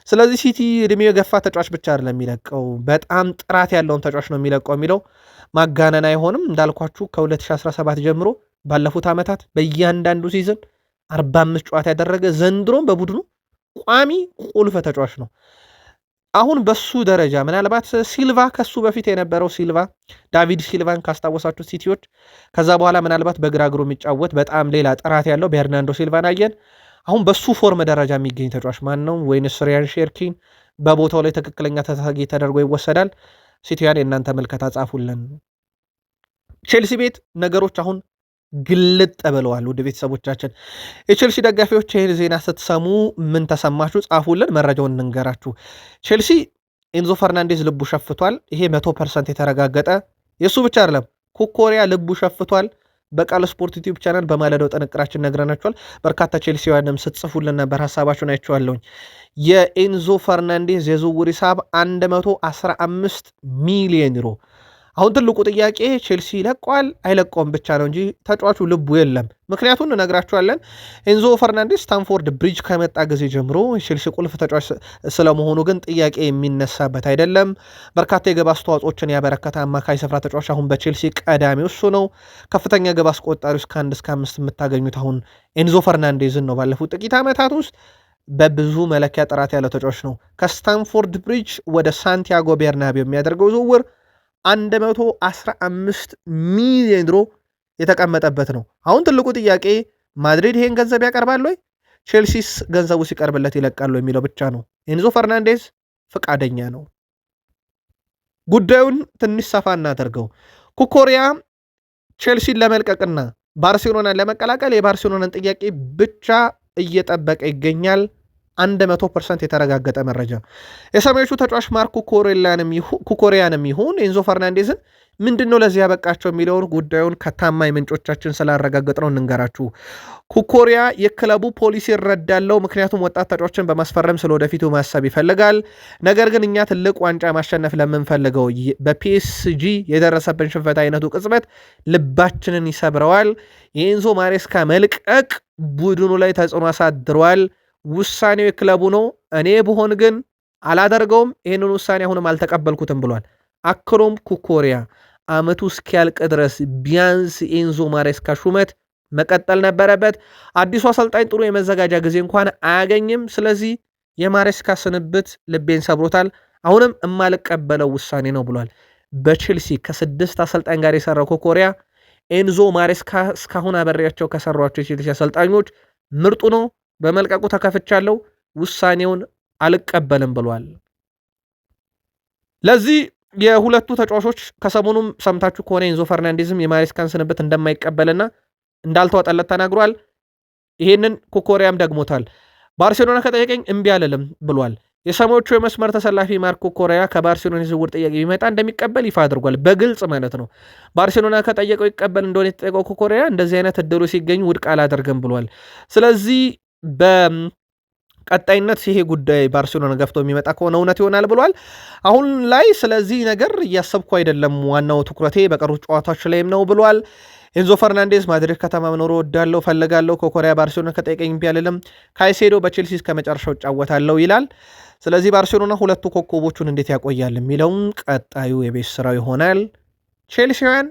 ስለዚህ ሲቲ እድሜው የገፋ ተጫዋች ብቻ አይደለም የሚለቀው፣ በጣም ጥራት ያለውን ተጫዋች ነው የሚለቀው የሚለው ማጋነን አይሆንም። እንዳልኳችሁ ከ2017 ጀምሮ ባለፉት ዓመታት በእያንዳንዱ ሲዝን 45 ጨዋታ ያደረገ ዘንድሮም በቡድኑ ቋሚ ቁልፍ ተጫዋች ነው። አሁን በሱ ደረጃ ምናልባት ሲልቫ ከሱ በፊት የነበረው ሲልቫ ዳቪድ ሲልቫን ካስታወሳችሁ ሲቲዎች፣ ከዛ በኋላ ምናልባት በግራ እግሩ የሚጫወት በጣም ሌላ ጥራት ያለው ቤርናንዶ ሲልቫን አየን። አሁን በሱ ፎርም ደረጃ የሚገኝ ተጫዋች ማን ነው? ወይንስ ሪያን ሼርኪን በቦታው ላይ ትክክለኛ ተተኪ ተደርጎ ይወሰዳል? ሲቲያን የእናንተ ምልከታ ጻፉልን። ቼልሲ ቤት ነገሮች አሁን ግልጥ ብለዋል። ውድ ቤተሰቦቻችን የቼልሲ ደጋፊዎች ይህን ዜና ስትሰሙ ምን ተሰማችሁ? ጻፉልን፣ መረጃውን እንንገራችሁ። ቼልሲ ኤንዞ ፈርናንዴዝ ልቡ ሸፍቷል። ይሄ 100% የተረጋገጠ የእሱ ብቻ አይደለም፣ ኩኮሪያ ልቡ ሸፍቷል። በቃል ስፖርት ዩቲዩብ ቻናል በማለዳው ጥንቅራችን ነግረናችኋል። በርካታ ቼልሲውያንም ስትጽፉልን ነበር፣ ሀሳባችሁን አይቼዋለሁኝ። የኤንዞ ፈርናንዴዝ የዝውውር ሂሳብ 115 ሚሊዮን ዩሮ አሁን ትልቁ ጥያቄ ቼልሲ ይለቀዋል አይለቀውም ብቻ ነው እንጂ ተጫዋቹ ልቡ የለም። ምክንያቱን እነግራችኋለን። ኤንዞ ፈርናንዴስ ስታንፎርድ ብሪጅ ከመጣ ጊዜ ጀምሮ ቼልሲ ቁልፍ ተጫዋች ስለመሆኑ ግን ጥያቄ የሚነሳበት አይደለም። በርካታ የግብ አስተዋጽኦችን ያበረከተ አማካይ ስፍራ ተጫዋች አሁን በቼልሲ ቀዳሚው እሱ ነው። ከፍተኛ ግብ አስቆጣሪ ውስጥ ከ1 እስከ 5 የምታገኙት አሁን ኤንዞ ፈርናንዴዝን ነው። ባለፉት ጥቂት ዓመታት ውስጥ በብዙ መለኪያ ጥራት ያለው ተጫዋች ነው። ከስታንፎርድ ብሪጅ ወደ ሳንቲያጎ ቤርናቤው የሚያደርገው ዝውውር 115 ሚሊዮን ዩሮ የተቀመጠበት ነው። አሁን ትልቁ ጥያቄ ማድሪድ ይሄን ገንዘብ ያቀርባል ወይ? ቼልሲስ ገንዘቡ ሲቀርብለት ይለቃሉ የሚለው ብቻ ነው። ኤንዞ ፈርናንዴዝ ፈቃደኛ ነው። ጉዳዩን ትንሽ ሰፋ እናደርገው። ኩኮሪያ ቼልሲን ለመልቀቅና ባርሴሎናን ለመቀላቀል የባርሴሎናን ጥያቄ ብቻ እየጠበቀ ይገኛል። 100% የተረጋገጠ መረጃ። የሰሜዎቹ ተጫዋች ማርክ ኩኮሪያንም ይሁን ኤንዞ ፈርናንዴዝን ምንድነው ለዚህ ያበቃቸው የሚለውን ጉዳዩን ከታማኝ ምንጮቻችን ስላረጋገጥ ነው እንንገራችሁ። ኩኮሪያ የክለቡ ፖሊሲ ይረዳለው፣ ምክንያቱም ወጣት ተጫዋችን በማስፈረም ስለወደፊቱ ማሰብ ይፈልጋል። ነገር ግን እኛ ትልቅ ዋንጫ ማሸነፍ ለምንፈልገው በፒኤስጂ የደረሰብን ሽንፈት አይነቱ ቅጽበት ልባችንን ይሰብረዋል። የኤንዞ ማሬስካ መልቀቅ ቡድኑ ላይ ተጽዕኖ አሳድሯል። ውሳኔው የክለቡ ነው። እኔ ብሆን ግን አላደርገውም። ይህንን ውሳኔ አሁንም አልተቀበልኩትም ብሏል። አክሎም ኩኮሪያ አመቱ እስኪያልቅ ድረስ ቢያንስ ኤንዞ ማሬስካ ሹመት መቀጠል ነበረበት። አዲሱ አሰልጣኝ ጥሩ የመዘጋጃ ጊዜ እንኳን አያገኝም። ስለዚህ የማሬስካ ስንብት ልቤን ሰብሮታል። አሁንም የማልቀበለው ውሳኔ ነው ብሏል። በቼልሲ ከ6 አሰልጣኝ ጋር የሰራው ኩኮሪያ ኤንዞ ማሬስካ እስካሁን አበሬያቸው ከሰሯቸው የቼልሲ አሰልጣኞች ምርጡ ነው። በመልቀቁ ተከፍቻለሁ፣ ውሳኔውን አልቀበልም ብሏል። ለዚህ የሁለቱ ተጫዋቾች ከሰሞኑም ሰምታችሁ ከሆነ ኤንዞ ፈርናንዴዝም የማሬስካን ስንብት እንደማይቀበልና እንዳልተዋጠለት ተናግሯል። ይሄንን ኩኮሪያም ደግሞታል። ባርሴሎና ከጠየቀኝ እምቢ አልልም ብሏል። የሰሞቹ የመስመር ተሰላፊ ማርክ ኩኮሪያ ከባርሴሎና የዝውውር ጥያቄ ቢመጣ እንደሚቀበል ይፋ አድርጓል። በግልጽ ማለት ነው። ባርሴሎና ከጠየቀው ይቀበል እንደሆነ የተጠየቀው ኩኮሪያ እንደዚህ አይነት እድሉ ሲገኝ ውድቅ አላደርግም ብሏል። ስለዚህ በቀጣይነት ይሄ ጉዳይ ባርሴሎና ገፍቶ የሚመጣ ከሆነ እውነት ይሆናል ብሏል። አሁን ላይ ስለዚህ ነገር እያሰብኩ አይደለም፣ ዋናው ትኩረቴ በቀሩት ጨዋታዎች ላይም ነው ብሏል። ኤንዞ ፈርናንዴዝ ማድሪድ ከተማ መኖር ወዳለው ፈልጋለሁ፣ ከኮሪያ ባርሴሎና ከጠየቀኝ እምቢ አልልም፣ ካይሴዶ በቼልሲ እስከ መጨረሻው እጫወታለሁ ይላል። ስለዚህ ባርሴሎና ሁለቱ ኮከቦቹን እንዴት ያቆያል የሚለውም ቀጣዩ የቤት ስራው ይሆናል። ቼልሲውያን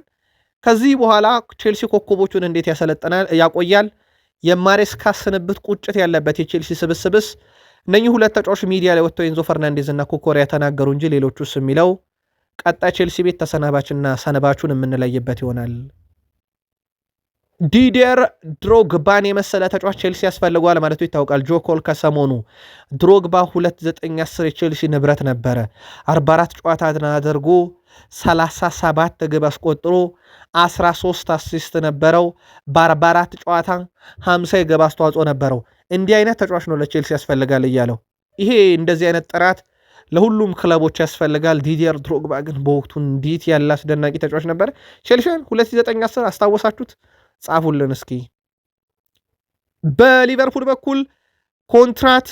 ከዚህ በኋላ ቼልሲ ኮከቦቹን እንዴት ያቆያል? የማሬስካ ስንብት ቁጭት ያለበት የቼልሲ ስብስብስ እነኚህ ሁለት ተጫዋች ሚዲያ ላይ ወጥተው ኤንዞ ፈርናንዴዝ እና ኩኮሪያ ተናገሩ እንጂ ሌሎቹስ የሚለው ቀጣይ ቼልሲ ቤት ተሰናባችና ሰነባቹን የምንለይበት ይሆናል። ዲዲየር ድሮግባን የመሰለ ተጫዋች ቼልሲ ያስፈልገዋል ማለቱ ይታወቃል። ጆኮል ከሰሞኑ ድሮግባ 2-9-10 የቼልሲ ንብረት ነበረ። 44 ጨዋታ አድርጎ 37 ግብ አስቆጥሮ 13 አሲስት ነበረው። በ44 ጨዋታ 50 የግብ አስተዋጽኦ ነበረው። እንዲህ አይነት ተጫዋች ነው ለቼልሲ ያስፈልጋል እያለው። ይሄ እንደዚህ አይነት ጥራት ለሁሉም ክለቦች ያስፈልጋል። ዲዲየር ድሮግባ ግን በወቅቱ እንዴት ያለ አስደናቂ ተጫዋች ነበር። ቼልሲን 2-9-10 አስታወሳችሁት? ጻፉልን እስኪ። በሊቨርፑል በኩል ኮንትራት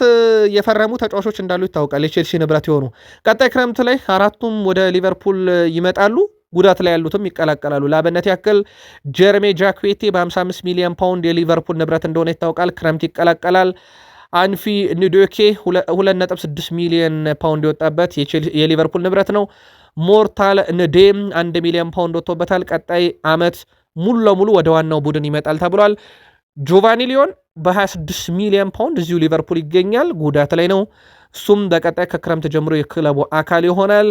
የፈረሙ ተጫዋቾች እንዳሉ ይታወቃል። የቼልሲ ንብረት የሆኑ ቀጣይ ክረምት ላይ አራቱም ወደ ሊቨርፑል ይመጣሉ። ጉዳት ላይ ያሉትም ይቀላቀላሉ። ለአብነት ያክል ጀርሜ ጃክዌቴ በ55 ሚሊዮን ፓውንድ የሊቨርፑል ንብረት እንደሆነ ይታወቃል። ክረምት ይቀላቀላል። አንፊ ኒዶኬ 2.6 ሚሊዮን ፓውንድ የወጣበት የሊቨርፑል ንብረት ነው። ሞርታል ንዴም 1 ሚሊዮን ፓውንድ ወጥቶበታል። ቀጣይ ዓመት ሙሉ ለሙሉ ወደ ዋናው ቡድን ይመጣል ተብሏል። ጆቫኒ ሊዮን በ26 ሚሊዮን ፓውንድ እዚሁ ሊቨርፑል ይገኛል። ጉዳት ላይ ነው። እሱም በቀጣይ ከክረምት ጀምሮ የክለቡ አካል ይሆናል።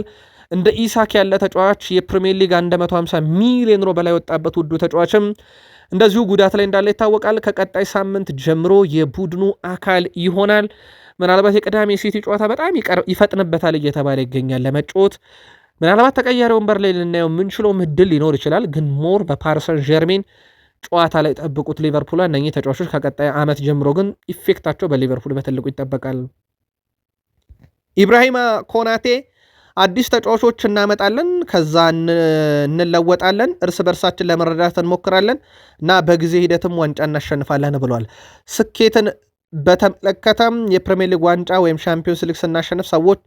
እንደ ኢሳክ ያለ ተጫዋች የፕሪሚየር ሊግ 150 ሚሊዮን ዩሮ በላይ ወጣበት ውዱ ተጫዋችም እንደዚሁ ጉዳት ላይ እንዳለ ይታወቃል። ከቀጣይ ሳምንት ጀምሮ የቡድኑ አካል ይሆናል። ምናልባት የቅዳሜ ሲቲ ጨዋታ በጣም ይፈጥንበታል እየተባለ ይገኛል ለመጫወት። ምናልባት ተቀያሪ ወንበር ላይ ልናየው የምንችለው ምድል ሊኖር ይችላል። ግን ሞር በፓሪሰን ጀርሜን ጨዋታ ላይ ጠብቁት ሊቨርፑል። እነኚህ ተጫዋቾች ከቀጣይ ዓመት ጀምሮ ግን ኢፌክታቸው በሊቨርፑል በትልቁ ይጠበቃል። ኢብራሂማ ኮናቴ አዲስ ተጫዋቾች እናመጣለን፣ ከዛ እንለወጣለን፣ እርስ በርሳችን ለመረዳት እንሞክራለን እና በጊዜ ሂደትም ዋንጫ እናሸንፋለን ብሏል። ስኬትን በተመለከተም የፕሪሚየር ሊግ ዋንጫ ወይም ሻምፒዮንስ ሊግ ስናሸንፍ ሰዎች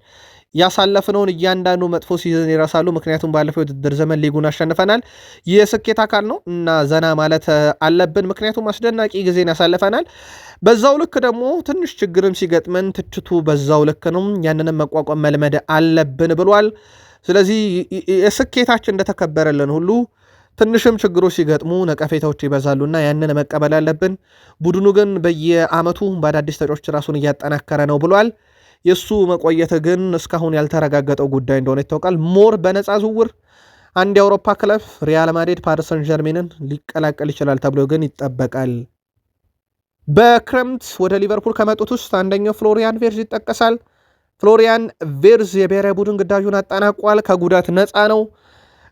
ያሳለፍነውን እያንዳንዱ መጥፎ ሲዝን ይረሳሉ። ምክንያቱም ባለፈው የውድድር ዘመን ሊጉን አሸንፈናል። የስኬት አካል ነው እና ዘና ማለት አለብን። ምክንያቱም አስደናቂ ጊዜን ያሳልፈናል። በዛው ልክ ደግሞ ትንሽ ችግርም ሲገጥመን ትችቱ በዛው ልክ ነው። ያንንም መቋቋም መልመድ አለብን ብሏል። ስለዚህ የስኬታችን እንደተከበረልን ሁሉ ትንሽም ችግሮች ሲገጥሙ ነቀፌታዎች ይበዛሉና ያንን መቀበል አለብን። ቡድኑ ግን በየአመቱ በአዳዲስ ተጫዋቾች ራሱን እያጠናከረ ነው ብሏል። የእሱ መቆየት ግን እስካሁን ያልተረጋገጠው ጉዳይ እንደሆነ ይታወቃል። ሞር በነፃ ዝውውር አንድ የአውሮፓ ክለብ ሪያል ማድሪድ ፓሪስ ሰን ዠርሜንን ሊቀላቀል ይችላል ተብሎ ግን ይጠበቃል። በክረምት ወደ ሊቨርፑል ከመጡት ውስጥ አንደኛው ፍሎሪያን ቬርዝ ይጠቀሳል። ፍሎሪያን ቬርዝ የብሔራዊ ቡድን ግዳጁን አጠናቋል። ከጉዳት ነፃ ነው።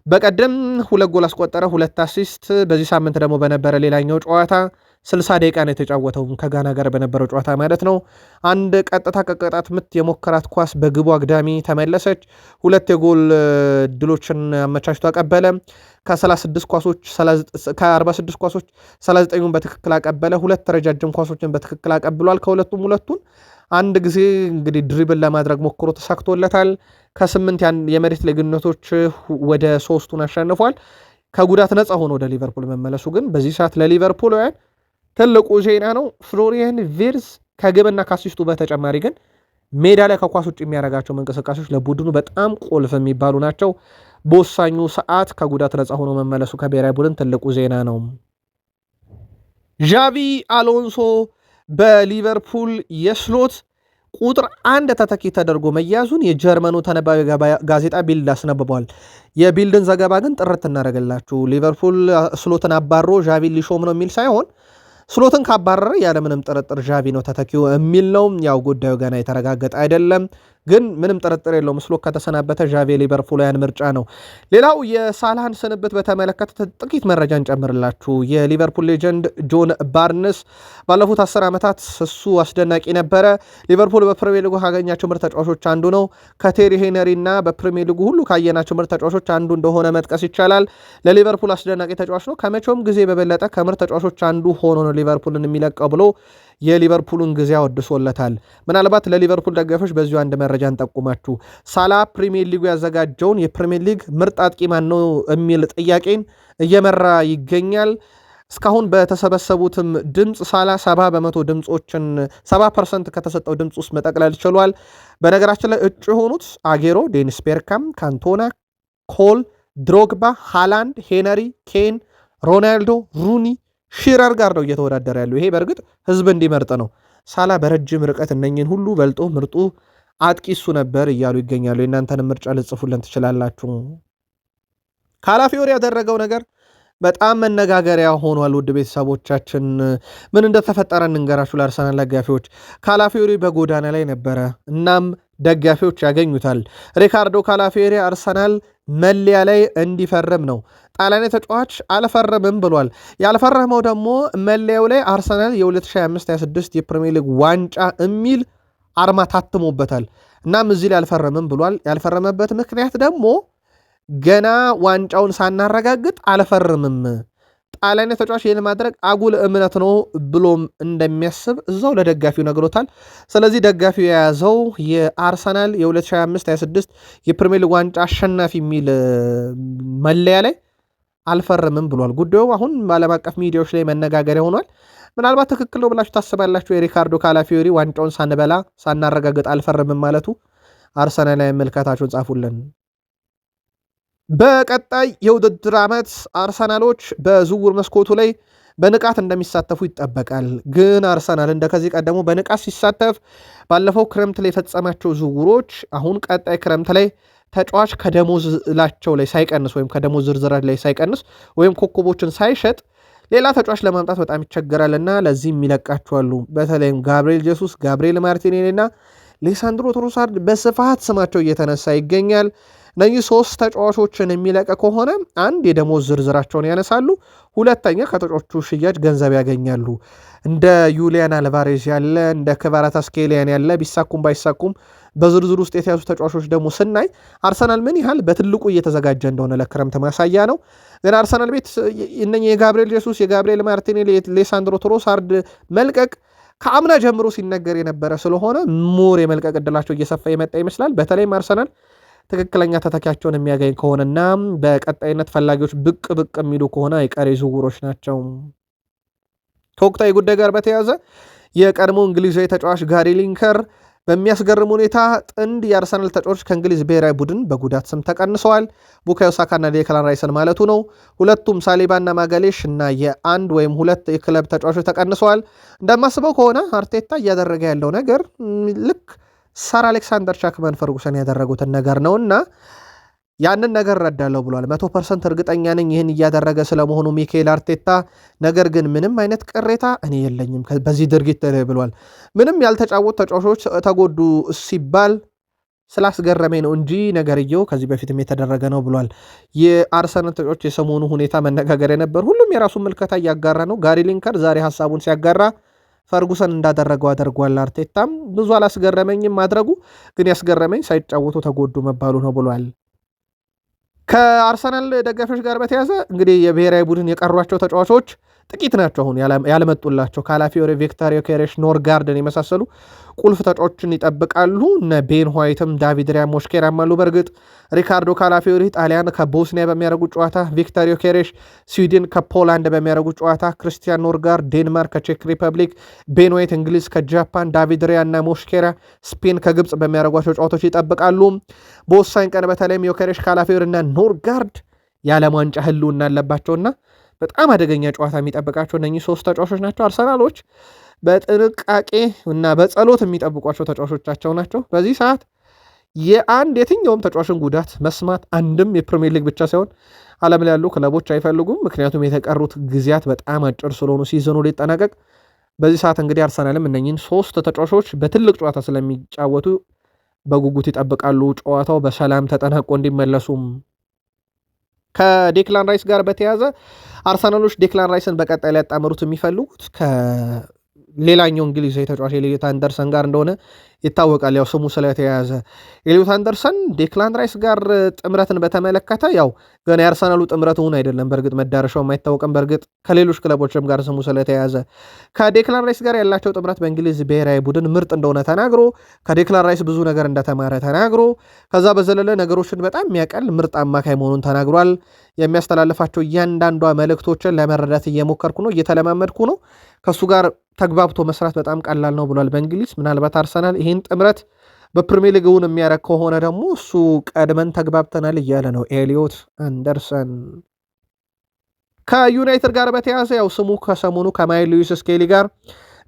በቀደም 2 ጎል አስቆጠረ፣ 2 አሲስት። በዚህ ሳምንት ደግሞ በነበረ ሌላኛው ጨዋታ 60 ደቂቃ ነው የተጫወተው ከጋና ጋር በነበረው ጨዋታ ማለት ነው። አንድ ቀጥታ ከቅጣት ምት የሞከራት ኳስ በግቡ አግዳሚ ተመለሰች። 2 የጎል ድሎችን አመቻችቶ አቀበለ። ከ46 ኳሶች 39ን በትክክል አቀበለ። 2 ረጃጅም ኳሶችን በትክክል አቀብሏል። ከሁለቱም ሁለቱን አንድ ጊዜ እንግዲህ ድሪብል ለማድረግ ሞክሮ ተሳክቶለታል። ከ8 የመሬት ላይ ግንኙነቶች ወደ 3ቱን አሸንፏል። ከጉዳት ነፃ ሆኖ ወደ ሊቨርፑል መመለሱ ግን በዚህ ሰዓት ለሊቨርፑልውያን ትልቁ ዜና ነው። ፍሎሪያን ቪርዝ ከግብና ከአሲስቱ በተጨማሪ ግን ሜዳ ላይ ከኳስ ውጭ የሚያደርጋቸው እንቅስቃሴዎች ለቡድኑ በጣም ቁልፍ የሚባሉ ናቸው። በወሳኙ ሰዓት ከጉዳት ነፃ ሆኖ መመለሱ ከብሔራዊ ቡድን ትልቁ ዜና ነው። ዣቪ አሎንሶ በሊቨርፑል የስሎት ቁጥር 1 ተተኪ ተደርጎ መያዙን የጀርመኑ ተነባቢ ጋዜጣ ቢልድ አስነብቧል። የቢልድን ዘገባ ግን ጥርት እናደርግላችሁ። ሊቨርፑል ስሎትን አባሮ ዣቪን ሊሾም ነው የሚል ሳይሆን ስሎትን ካባረረ ያለምንም ጥርጥር ዣቪ ነው ተተኪው የሚል ነው። ያው ጉዳዩ ገና የተረጋገጠ አይደለም፣ ግን ምንም ጥርጥር የለውም ስሎት ከተሰናበተ ዣቪ ሊቨርፑልያን ምርጫ ነው። ሌላው የሳላህን ስንብት በተመለከተ ጥቂት መረጃ እንጨምርላችሁ። የሊቨርፑል ሌጀንድ ጆን ባርንስ ባለፉት 10 ዓመታት እሱ አስደናቂ ነበረ። ሊቨርፑል በፕሪሚየር ሊጉ ካገኛቸው ምርጥ ተጫዋቾች አንዱ ነው። ከቴሪ ሄነሪ እና በፕሪሚየር ሊጉ ሁሉ ካየናቸው ምርጥ ተጫዋቾች አንዱ እንደሆነ መጥቀስ ይቻላል። ለሊቨርፑል አስደናቂ ተጫዋች ነው። ከመቼውም ጊዜ በበለጠ ከምርጥ ተጫዋቾች አንዱ ሆኖ ነው ሊቨርፑልን የሚለቀው ብሎ የሊቨርፑልን ጊዜ አወድሶለታል። ምናልባት ለሊቨርፑል ደጋፊዎች በዚሁ አንድ መረጃ እንጠቁማችሁ። ሳላ ፕሪሚየር ሊጉ ያዘጋጀውን የፕሪሚየር ሊግ ምርጥ አጥቂ ማን ነው የሚል ጥያቄን እየመራ ይገኛል። እስካሁን በተሰበሰቡትም ድምፅ ሳላ 70% ድምፆችን 70% ከተሰጠው ድምፅ ውስጥ መጠቅለል ችሏል። በነገራችን ላይ እጩ የሆኑት አጌሮ፣ ዴኒስ ቤርካም፣ ካንቶና፣ ኮል፣ ድሮግባ፣ ሃላንድ፣ ሄነሪ፣ ኬን፣ ሮናልዶ፣ ሩኒ ሺረር ጋር ነው እየተወዳደረ ያለው። ይሄ በእርግጥ ህዝብ እንዲመርጥ ነው። ሳላ በረጅም ርቀት እነኝን ሁሉ በልጦ ምርጡ አጥቂ እሱ ነበር እያሉ ይገኛሉ። የእናንተን ምርጫ ልጽፉልን ትችላላችሁ። ካላፊዮሪ ያደረገው ነገር በጣም መነጋገሪያ ሆኗል። ውድ ቤተሰቦቻችን ምን እንደተፈጠረ እንንገራችሁ። ለአርሰናል ደጋፊዎች ካላፊዮሪ በጎዳና ላይ ነበረ። እናም ደጋፊዎች ያገኙታል። ሪካርዶ ካላፊዮሪ አርሰናል መለያ ላይ እንዲፈርም ነው። ጣሊያናዊ ተጫዋች አልፈረምም ብሏል። ያልፈረመው ደግሞ መለያው ላይ አርሰናል የ2025/26 የፕሪሚየር ሊግ ዋንጫ የሚል አርማ ታትሞበታል። እናም እዚህ ላይ አልፈረምም ብሏል። ያልፈረመበት ምክንያት ደግሞ ገና ዋንጫውን ሳናረጋግጥ አልፈርምም፣ ጣሊያናዊ ተጫዋች ይህን ማድረግ አጉል እምነት ነው ብሎም እንደሚያስብ እዛው ለደጋፊው ነግሮታል። ስለዚህ ደጋፊው የያዘው የአርሰናል የ2025/26 የፕሪሚየር ሊግ ዋንጫ አሸናፊ የሚል መለያ ላይ አልፈርምም ብሏል። ጉዳዩ አሁን በዓለም አቀፍ ሚዲያዎች ላይ መነጋገሪያ ሆኗል። ምናልባት ትክክል ነው ብላችሁ ታስባላችሁ? የሪካርዶ ካላፊዮሪ ዋንጫውን ሳንበላ ሳናረጋግጥ አልፈርምም ማለቱ? አርሰናል ላይ መልከታችሁን ጻፉልን። በቀጣይ የውድድር ዓመት አርሰናሎች በዝውውር መስኮቱ ላይ በንቃት እንደሚሳተፉ ይጠበቃል። ግን አርሰናል እንደከዚህ ቀደሙ በንቃት ሲሳተፍ ባለፈው ክረምት ላይ የፈጸማቸው ዝውውሮች አሁን ቀጣይ ክረምት ላይ ተጫዋች ከደሞዝላቸው ላይ ሳይቀንስ ወይም ከደሞዝ ዝርዝር ላይ ሳይቀንስ ወይም ኮከቦችን ሳይሸጥ ሌላ ተጫዋች ለማምጣት በጣም ይቸገራልና ለዚህ የሚለቃቸዋሉ። በተለይም ጋብሪኤል ጄሱስ፣ ጋብሪኤል ማርቲኔሊ እና ሌሳንድሮ ትሮሳርድ በስፋት ስማቸው እየተነሳ ይገኛል። እነዚህ 3 ተጫዋቾችን የሚለቅ ከሆነ አንድ የደሞዝ ዝርዝራቸውን ያነሳሉ፣ ሁለተኛ ከተጫዋቾቹ ሽያጭ ገንዘብ ያገኛሉ። እንደ ዩሊያን አልቫሬዝ ያለ እንደ ክቫራትስኬሊያን ያለ ቢሳኩም ባይሳኩም በዝርዝር ውስጥ የተያዙ ተጫዋቾች ደግሞ ስናይ አርሰናል ምን ያህል በትልቁ እየተዘጋጀ እንደሆነ ለክረምት ማሳያ ነው። ግን አርሰናል ቤት እነኚህ የጋብሪኤል ጄሱስ፣ የጋብሪኤል ማርቲኔሊ፣ ሌሳንድሮ ትሮሳርድ መልቀቅ ከአምና ጀምሮ ሲነገር የነበረ ስለሆነ ሙር የመልቀቅ ዕድላቸው እየሰፋ የመጣ ይመስላል። በተለይም አርሰናል ትክክለኛ ተተኪያቸውን የሚያገኝ ከሆነና በቀጣይነት ፈላጊዎች ብቅ የሚሉ ከሆነ አይቀሬ ዝውውሮች ናቸው። ከወቅታዊ ጉዳይ ጋር በተያያዘ የቀድሞ እንግሊዛዊ ተጫዋች ጋሪ ሊንከር በሚያስገርም ሁኔታ ጥንድ የአርሰናል ተጫዋቾች ከእንግሊዝ ብሔራዊ ቡድን በጉዳት ስም ተቀንሰዋል። ቡካዮ ሳካና ዴክላን ራይስን ማለቱ ነው። ሁለቱም ሳሊባና ማጋሌሽ እና የአንድ ወይም ሁለት የክለብ ተጫዋቾች ተቀንሰዋል። እንደማስበው ከሆነ አርቴታ እያደረገ ያለው ነገር ልክ ሰር አሌክሳንደር ቻክመን ፈርጉሰን ያደረጉትን ነገር ነውና ያንን ነገር ረዳለው ብሏል። 100% እርግጠኛ ነኝ ይህን እያደረገ ስለመሆኑ ሚካኤል አርቴታ። ነገር ግን ምንም አይነት ቅሬታ እኔ የለኝም በዚህ ድርጊት ብሏል። ምንም ያልተጫወቱ ተጫዋቾች ተጎዱ ሲባል ስላስገረመኝ ነው እንጂ ነገርየው ከዚህ በፊትም የተደረገ ነው ብሏል። የአርሰናል ተጫዋቾች የሰሞኑ ሁኔታ መነጋገር የነበር ሁሉም የራሱን ምልከታ እያጋራ ነው። ጋሪ ሊንከር ዛሬ ሀሳቡን ሲያጋራ ፈርጉሰን እንዳደረገው አድርጓል። አርቴታም ብዙ አላስገረመኝም ማድረጉ፣ ግን ያስገረመኝ ሳይጫወቱ ተጎዱ መባሉ ነው ብሏል። ከአርሰናል ደጋፊዎች ጋር በተያዘ እንግዲህ የብሔራዊ ቡድን የቀሯቸው ተጫዋቾች ጥቂት ናቸው። አሁን ያለመጡላቸው ካላፊዮሪ፣ ቪክቶር ዮኬሬሽ፣ ኖርጋርድን የመሳሰሉ ቁልፍ ተጫዋቾችን ይጠብቃሉ። እነ ቤን ዋይትም ዳቪድ ሪያ ሞሽኬራም አሉ። በእርግጥ ሪካርዶ ካላፊዮሪ ጣሊያን ከቦስኒያ በሚያደርጉት ጨዋታ፣ ቪክቶር ዮኬሬሽ ስዊድን ከፖላንድ በሚያደርጉት ጨዋታ፣ ክርስቲያን ኖርጋርድ ዴንማርክ ከቼክ ሪፐብሊክ፣ ቤን ዋይት እንግሊዝ ከጃፓን፣ ዳቪድ ሪያ እና ሞሽኬራ ስፔን ከግብፅ በሚያደርጓቸው ጨዋታዎች ይጠብቃሉ። በወሳኝ ቀን በተለይም ዮኬሬሽ፣ ካላፊዮሪ እና ኖርጋርድ የዓለም ዋንጫ ህልውና አለባቸውና በጣም አደገኛ ጨዋታ የሚጠብቃቸው እነኚህ ሶስት ተጫዋቾች ናቸው። አርሰናሎች በጥንቃቄ እና በጸሎት የሚጠብቋቸው ተጫዋቾቻቸው ናቸው። በዚህ ሰዓት የትኛውም ተጫዋችን ጉዳት መስማት አንድም የፕሪሚየር ሊግ ብቻ ሳይሆን ዓለም ላይ ያሉ ክለቦች አይፈልጉም። ምክንያቱም የተቀሩት ጊዜያት በጣም አጭር ስለሆኑ ሲዝኑ ሊጠናቀቅ። በዚህ ሰዓት እንግዲህ አርሰናልም እነኚህን ሶስት ተጫዋቾች በትልቅ ጨዋታ ስለሚጫወቱ በጉጉት ይጠብቃሉ። ጨዋታው በሰላም ተጠናቆ እንዲመለሱም። ከዴክላን ራይስ ጋር በተያዘ አርሰናሎች ዴክላን ራይስን በቀጣይ ሊያጣምሩት የሚፈልጉት ሌላኛው እንግሊዛዊ ተጫዋች ኤሊዮት አንደርሰን ጋር እንደሆነ ይታወቃል። ያው ስሙ ስለተያያዘ ኤሊዮት አንደርሰን ዴክላን ራይስ ጋር ጥምረትን በተመለከተ ያው ገና የአርሰናሉ ጥምረት ሆን አይደለም፣ በእርግጥ መዳረሻው የማይታወቅም። በእርግጥ ከሌሎች ክለቦችም ጋር ስሙ ስለተያያዘ ከዴክላን ራይስ ጋር ያላቸው ጥምረት በእንግሊዝ ብሔራዊ ቡድን ምርጥ እንደሆነ ተናግሮ ከዴክላን ራይስ ብዙ ነገር እንደተማረ ተናግሮ ከዛ በዘለለ ነገሮችን በጣም የሚያቀል ምርጥ አማካይ መሆኑን ተናግሯል። የሚያስተላልፋቸው እያንዳንዷ መልእክቶችን ለመረዳት እየሞከርኩ ነው፣ እየተለማመድኩ ነው። ከእሱ ጋር ተግባብቶ መስራት በጣም ቀላል ነው ብሏል። በእንግሊዝ ምናልባት አርሰናል ይህን ጥምረት በፕሪሚየር ሊግውን የሚያደርግ ከሆነ ደግሞ እሱ ቀድመን ተግባብተናል እያለ ነው ኤሊዮት አንደርሰን። ከዩናይትድ ጋር በተያዘ ያው ስሙ ከሰሞኑ ከማይል ሉዊስ ስኬሊ ጋር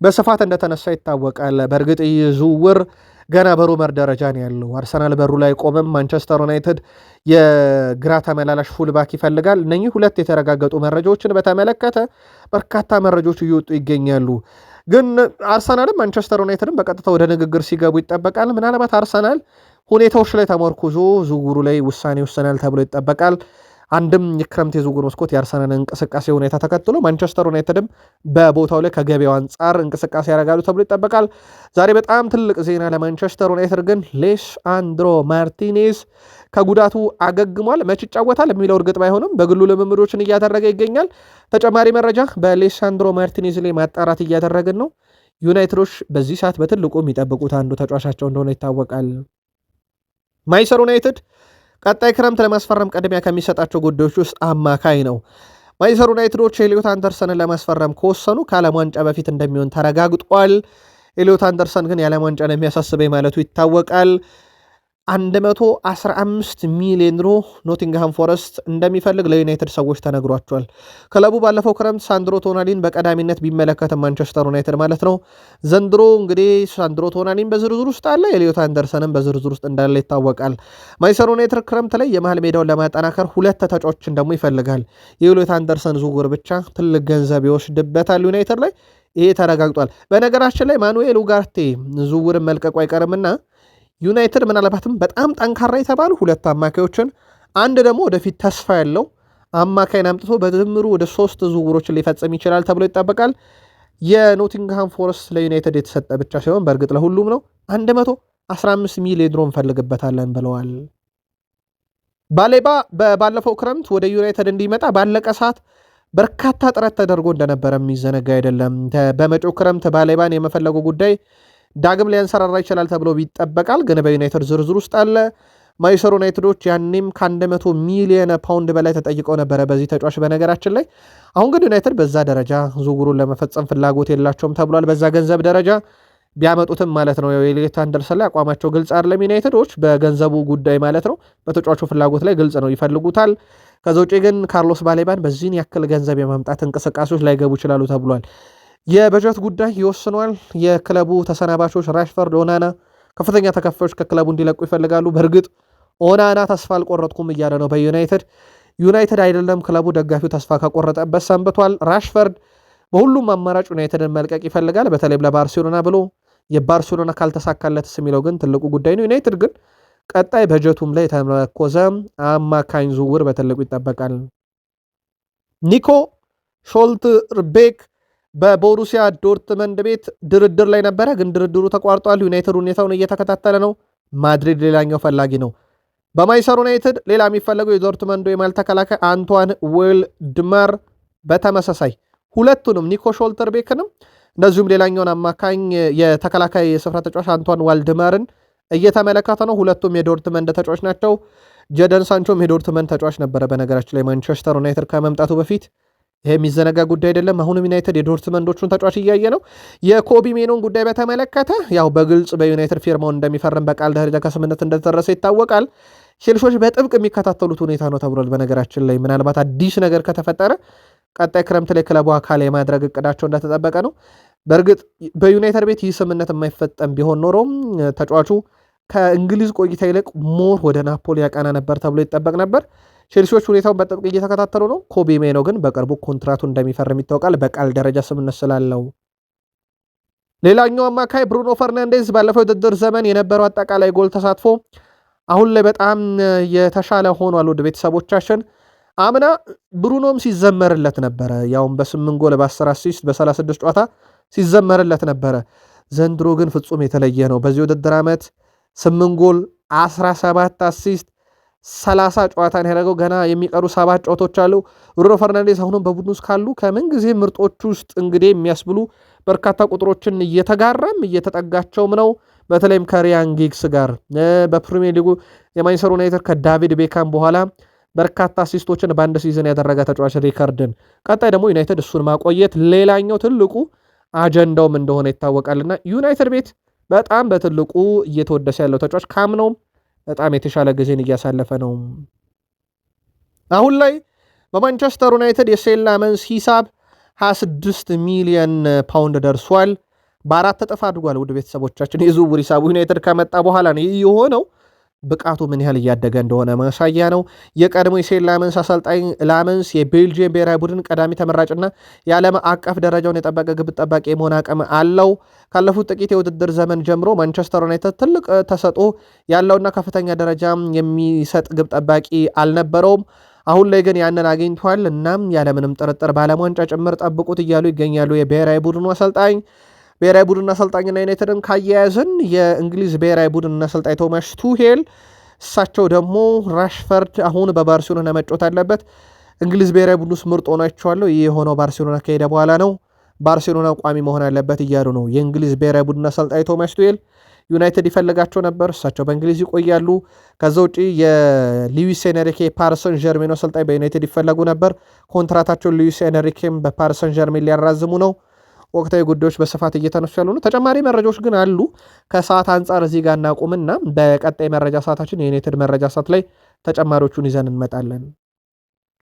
በስፋት እንደተነሳ ይታወቃል። በእርግጥ ይህ ዝውውር ገና በሩመር ደረጃ ነው ያለው። አርሰናል በሩ ላይ ቆመም። ማንቸስተር ዩናይትድ የግራ ተመላላሽ ፉልባክ ይፈልጋል። እነኚህ ሁለት የተረጋገጡ መረጃዎችን በተመለከተ በርካታ መረጃዎች እየወጡ ይገኛሉ። ግን አርሰናልም ማንቸስተር ዩናይትድም በቀጥታ ወደ ንግግር ሲገቡ ይጠበቃል። ምናልባት አርሰናል ሁኔታዎች ላይ ተመርኩዞ ዝውውሩ ላይ ውሳኔ ይወሰናል ተብሎ ይጠበቃል። አንድም የክረምት የዝውውር መስኮት የአርሰናል እንቅስቃሴ ሁኔታ ተከትሎ ማንቸስተር ዩናይትድም በቦታው ላይ ከገበያው አንጻር እንቅስቃሴ ያደርጋሉ ተብሎ ይጠበቃል። ዛሬ በጣም ትልቅ ዜና ለማንቸስተር ዩናይትድ ግን ሌሳንድሮ ማርቲኔዝ ከጉዳቱ አገግሟል። መች ይጫወታል የሚለው እርግጥ ባይሆንም በግሉ ልምምዶችን እያደረገ ይገኛል። ተጨማሪ መረጃ በሌሳንድሮ ማርቲኔዝ ላይ ማጣራት እያደረግን ነው። ዩናይትዶች በዚህ ሰዓት በትልቁ የሚጠብቁት አንዱ ተጫዋቻቸው እንደሆነ ይታወቃል። ማንቸስተር ዩናይትድ ቀጣይ ክረምት ለማስፈረም ቅድሚያ ከሚሰጣቸው ጉዳዮች ውስጥ አማካይ ነው። ማንቸስተር ዩናይትዶች ኤሊዮት አንደርሰንን ለማስፈረም ከወሰኑ ከዓለም ዋንጫ በፊት እንደሚሆን ተረጋግጧል። ኤሊዮት አንደርሰን ግን የዓለም ዋንጫ ነው የሚያሳስበኝ ማለቱ ይታወቃል። 115 ሚሊዮን ዩሮ ኖቲንግሃም ፎረስት እንደሚፈልግ ለዩናይትድ ሰዎች ተነግሯቸዋል። ክለቡ ባለፈው ክረምት ሳንድሮ ቶናሊን በቀዳሚነት ቢመለከትም ማንቸስተር ዩናይትድ ማለት ነው። ዘንድሮ እንግዲህ ሳንድሮ ቶናሊን በዝርዝር ውስጥ አለ፣ ኤሊዮት አንደርሰንም በዝርዝር ውስጥ እንዳለ ይታወቃል። ማንቸስተር ዩናይትድ ክረምት ላይ የመሃል ሜዳውን ለማጠናከር ሁለት ተጫዋቾችን ደግሞ ይፈልጋል። የኤሊዮት አንደርሰን ዝውውር ብቻ ትልቅ ገንዘብ ይወስድበታል ዩናይትድ ላይ፣ ይሄ ተረጋግጧል። በነገራችን ላይ ማኑኤል ኡጋርቴ ዝውውርን መልቀቁ አይቀርምና ዩናይትድ ምናልባትም በጣም ጠንካራ የተባሉ ሁለት አማካዮችን አንድ ደግሞ ወደፊት ተስፋ ያለው አማካይን አምጥቶ በድምሩ ወደ 3 ዝውውሮችን ሊፈጽም ይችላል ተብሎ ይጠበቃል። የኖቲንግሃም ፎረስት ለዩናይትድ የተሰጠ ብቻ ሲሆን በእርግጥ ለሁሉም ነው። 115 ሚሊዮን ዩሮ እንፈልግበታለን ብለዋል። ባሌባ ባለፈው ክረምት ወደ ዩናይትድ እንዲመጣ ባለቀ ሰዓት በርካታ ጥረት ተደርጎ እንደነበረ የሚዘነጋ አይደለም። በመጪው ክረምት ባሌባን የመፈለጉ ጉዳይ ዳግም ሊያንሰራራ ይችላል ተብሎ ይጠበቃል። ግን በዩናይትድ ዝርዝር ውስጥ አለ። ማንቸስተር ዩናይትዶች ያኔም ከ100 ሚሊዮን ፓውንድ በላይ ተጠይቀው ነበረ በዚህ ተጫዋች በነገራችን ላይ። አሁን ግን ዩናይትድ በዛ ደረጃ ዝውውሩን ለመፈጸም ፍላጎት የላቸውም ተብሏል። በዛ ገንዘብ ደረጃ ቢያመጡትም ማለት ነው። የኤሊዮት አንደርሰን ላይ አቋማቸው ግልጽ አይደለም ዩናይትዶች በገንዘቡ ጉዳይ ማለት ነው። በተጫዋቹ ፍላጎት ላይ ግልጽ ነው፣ ይፈልጉታል። ከዛ ውጭ ግን ካርሎስ ባሌባን በዚህን ያክል ገንዘብ የማምጣት እንቅስቃሴዎች ላይገቡ ይችላሉ ተብሏል። የበጀት ጉዳይ ይወስኗል። የክለቡ ተሰናባቾች ራሽፈርድ፣ ኦናና ከፍተኛ ተከፋዮች ከክለቡ እንዲለቁ ይፈልጋሉ። በእርግጥ ኦናና ተስፋ አልቆረጥኩም እያለ ነው ዩናይትድ አይደለም ክለቡ ደጋፊው ተስፋ ከቆረጠበት ሰንብቷል። ራሽፈርድ በሁሉም አማራጭ ዩናይትድን መልቀቅ ይፈልጋል፣ በተለይም ለባርሴሎና ብሎ። የባርሴሎና ካልተሳካለትስ የሚለው ግን ትልቁ ጉዳይ ነው። ዩናይትድ ግን ቀጣይ በጀቱም ላይ የተመረኮዘ አማካኝ ዝውውር በትልቁ ይጠበቃል። ኒኮ ሾልትርቤክ በቦሩሲያ ዶርትመንድ ቤት ድርድር ላይ ነበረ፣ ግን ድርድሩ ተቋርጧል። ዩናይትድ ሁኔታውን እየተከታተለ ነው። ማድሪድ ሌላኛው ፈላጊ ነው። በማንቸስተር ዩናይትድ ሌላ የሚፈለገው የዶርትመንዱ የማል ተከላካይ አንቷን ዊልድመር በተመሳሳይ ሁለቱንም ኒኮ ሾልተርቤክንም እንደዚሁም ሌላኛውን አማካኝ የተከላካይ የስፍራ ተጫዋች አንቷን ዋልድመርን እየተመለከተ ነው። ሁለቱም የዶርትመንድ ተጫዋች ናቸው። ጀደን ሳንቾም የዶርትመንድ ተጫዋች ነበረ በነገራችን ላይ ማንቸስተር ዩናይትድ ከመምጣቱ በፊት። ይሄ የሚዘነጋ ጉዳይ አይደለም። አሁንም ዩናይትድ የዶርትመንዶቹን ተጫዋች እያየ ነው። የኮቢ ሜኖን ጉዳይ በተመለከተ ያው በግልጽ በዩናይትድ ፊርማውን እንደሚፈርም በቃል ደረጃ ከስምነት እንደተደረሰ ይታወቃል። ቼልሲዎች በጥብቅ የሚከታተሉት ሁኔታ ነው ተብሏል። በነገራችን ላይ ምናልባት አዲስ ነገር ከተፈጠረ ቀጣይ ክረምት ላይ ክለቡ አካል የማድረግ እቅዳቸው እንደተጠበቀ ነው። በእርግጥ በዩናይትድ ቤት ይህ ስምነት የማይፈጠም ቢሆን ኖሮም ተጫዋቹ ከእንግሊዝ ቆይታ ይልቅ ሞር ወደ ናፖሊ ያቃና ነበር ተብሎ ይጠበቅ ነበር። ቼልሲዎች ሁኔታውን በጥብቅ እየተከታተሉ ነው። ኮቢ ሜኖ ግን በቅርቡ ኮንትራቱን እንደሚፈርም ይታወቃል፣ በቃል ደረጃ ስምነት ስላለው። ሌላኛው አማካይ ብሩኖ ፈርናንዴዝ ባለፈው ውድድር ዘመን የነበረው አጠቃላይ ጎል ተሳትፎ አሁን ላይ በጣም የተሻለ ሆኗል። ወደ ቤተሰቦቻችን አምና ብሩኖም ሲዘመርለት ነበረ፣ ያውም በ8 ጎል በ10 አሲስት በ36 ጨዋታ ሲዘመርለት ነበረ። ዘንድሮ ግን ፍጹም የተለየ ነው። በዚህ ውድድር ዓመት 8 ጎል 17 አሲስት 30 ጨዋታን ያደረገው፣ ገና የሚቀሩ 7 ጨዋታዎች አሉ። ብሩኖ ፈርናንዴዝ አሁንም በቡድን ውስጥ ካሉ ከምን ጊዜ ምርጦች ውስጥ እንግዲህ የሚያስብሉ በርካታ ቁጥሮችን እየተጋራም እየተጠጋቸውም ነው። በተለይም ከሪያን ጊግስ ጋር በፕሪሚየር ሊጉ የማንቸስተር ዩናይትድ ከዳቪድ ቤካም በኋላ በርካታ አሲስቶችን በአንድ ሲዝን ያደረገ ተጫዋች ሪከርድን፣ ቀጣይ ደግሞ ዩናይትድ እሱን ማቆየት ሌላኛው ትልቁ አጀንዳውም እንደሆነ ይታወቃልና ዩናይትድ ቤት በጣም በትልቁ እየተወደሰ ያለው ተጫዋች ካምነውም በጣም የተሻለ ጊዜን እያሳለፈ ነው። አሁን ላይ በማንቸስተር ዩናይትድ የሴላመንስ ሂሳብ 26 ሚሊዮን ፓውንድ ደርሷል። በ4 እጥፍ አድጓል። ውድ ቤተሰቦቻችን የዝውውር ሂሳቡ ዩናይትድ ከመጣ በኋላ ነው ይህ የሆነው። ብቃቱ ምን ያህል እያደገ እንደሆነ ማሳያ ነው። የቀድሞ የሴላመንስ አሰልጣኝ ላመንስ የቤልጅየም ብሔራዊ ቡድን ቀዳሚ ተመራጭና የዓለም አቀፍ ደረጃውን የጠበቀ ግብ ጠባቂ የመሆን አቅም አለው። ካለፉት ጥቂት የውድድር ዘመን ጀምሮ ማንቸስተር ዩናይትድ ትልቅ ተሰጥኦ ያለውና ከፍተኛ ደረጃ የሚሰጥ ግብ ጠባቂ አልነበረውም። አሁን ላይ ግን ያንን አግኝቷል። እናም ያለምንም ጥርጥር በዓለም ዋንጫ ጭምር ጠብቁት እያሉ ይገኛሉ የብሔራዊ ቡድኑ አሰልጣኝ። ብሔራዊ ቡድን አሰልጣኝና ዩናይትድን ካያያዝን የእንግሊዝ ብሔራዊ ቡድን አሰልጣኝ ቶማስ ቱሄል፣ እሳቸው ደግሞ ራሽፈርድ አሁን በባርሴሎና መጫወት አለበት፣ እንግሊዝ ብሔራዊ ቡድን ውስጥ ምርጥ ሆናቸዋለሁ፣ ይህ የሆነው ባርሴሎና ከሄደ በኋላ ነው፣ ባርሴሎና ቋሚ መሆን አለበት እያሉ ነው የእንግሊዝ ብሔራዊ ቡድን አሰልጣኝ ቶማስ ቱሄል። ዩናይትድ ይፈልጋቸው ነበር፣ እሳቸው በእንግሊዝ ይቆያሉ። ከዛ ውጪ የሉዊስ ኤንሪኬ ፓሪሰን ጀርሜን አሰልጣኝ በዩናይትድ ይፈለጉ ነበር። ኮንትራታቸውን ሉዊስ ኤንሪኬም በፓሪሰን ጀርሜን ሊያራዝሙ ነው። ወቅታዊ ጉዳዮች በስፋት እየተነሱ ያሉ ነው። ተጨማሪ መረጃዎች ግን አሉ። ከሰዓት አንጻር እዚህ ጋር እናቁምና በቀጣይ መረጃ ሰዓታችን የዩናይትድ መረጃ ሰዓት ላይ ተጨማሪዎቹን ይዘን እንመጣለን።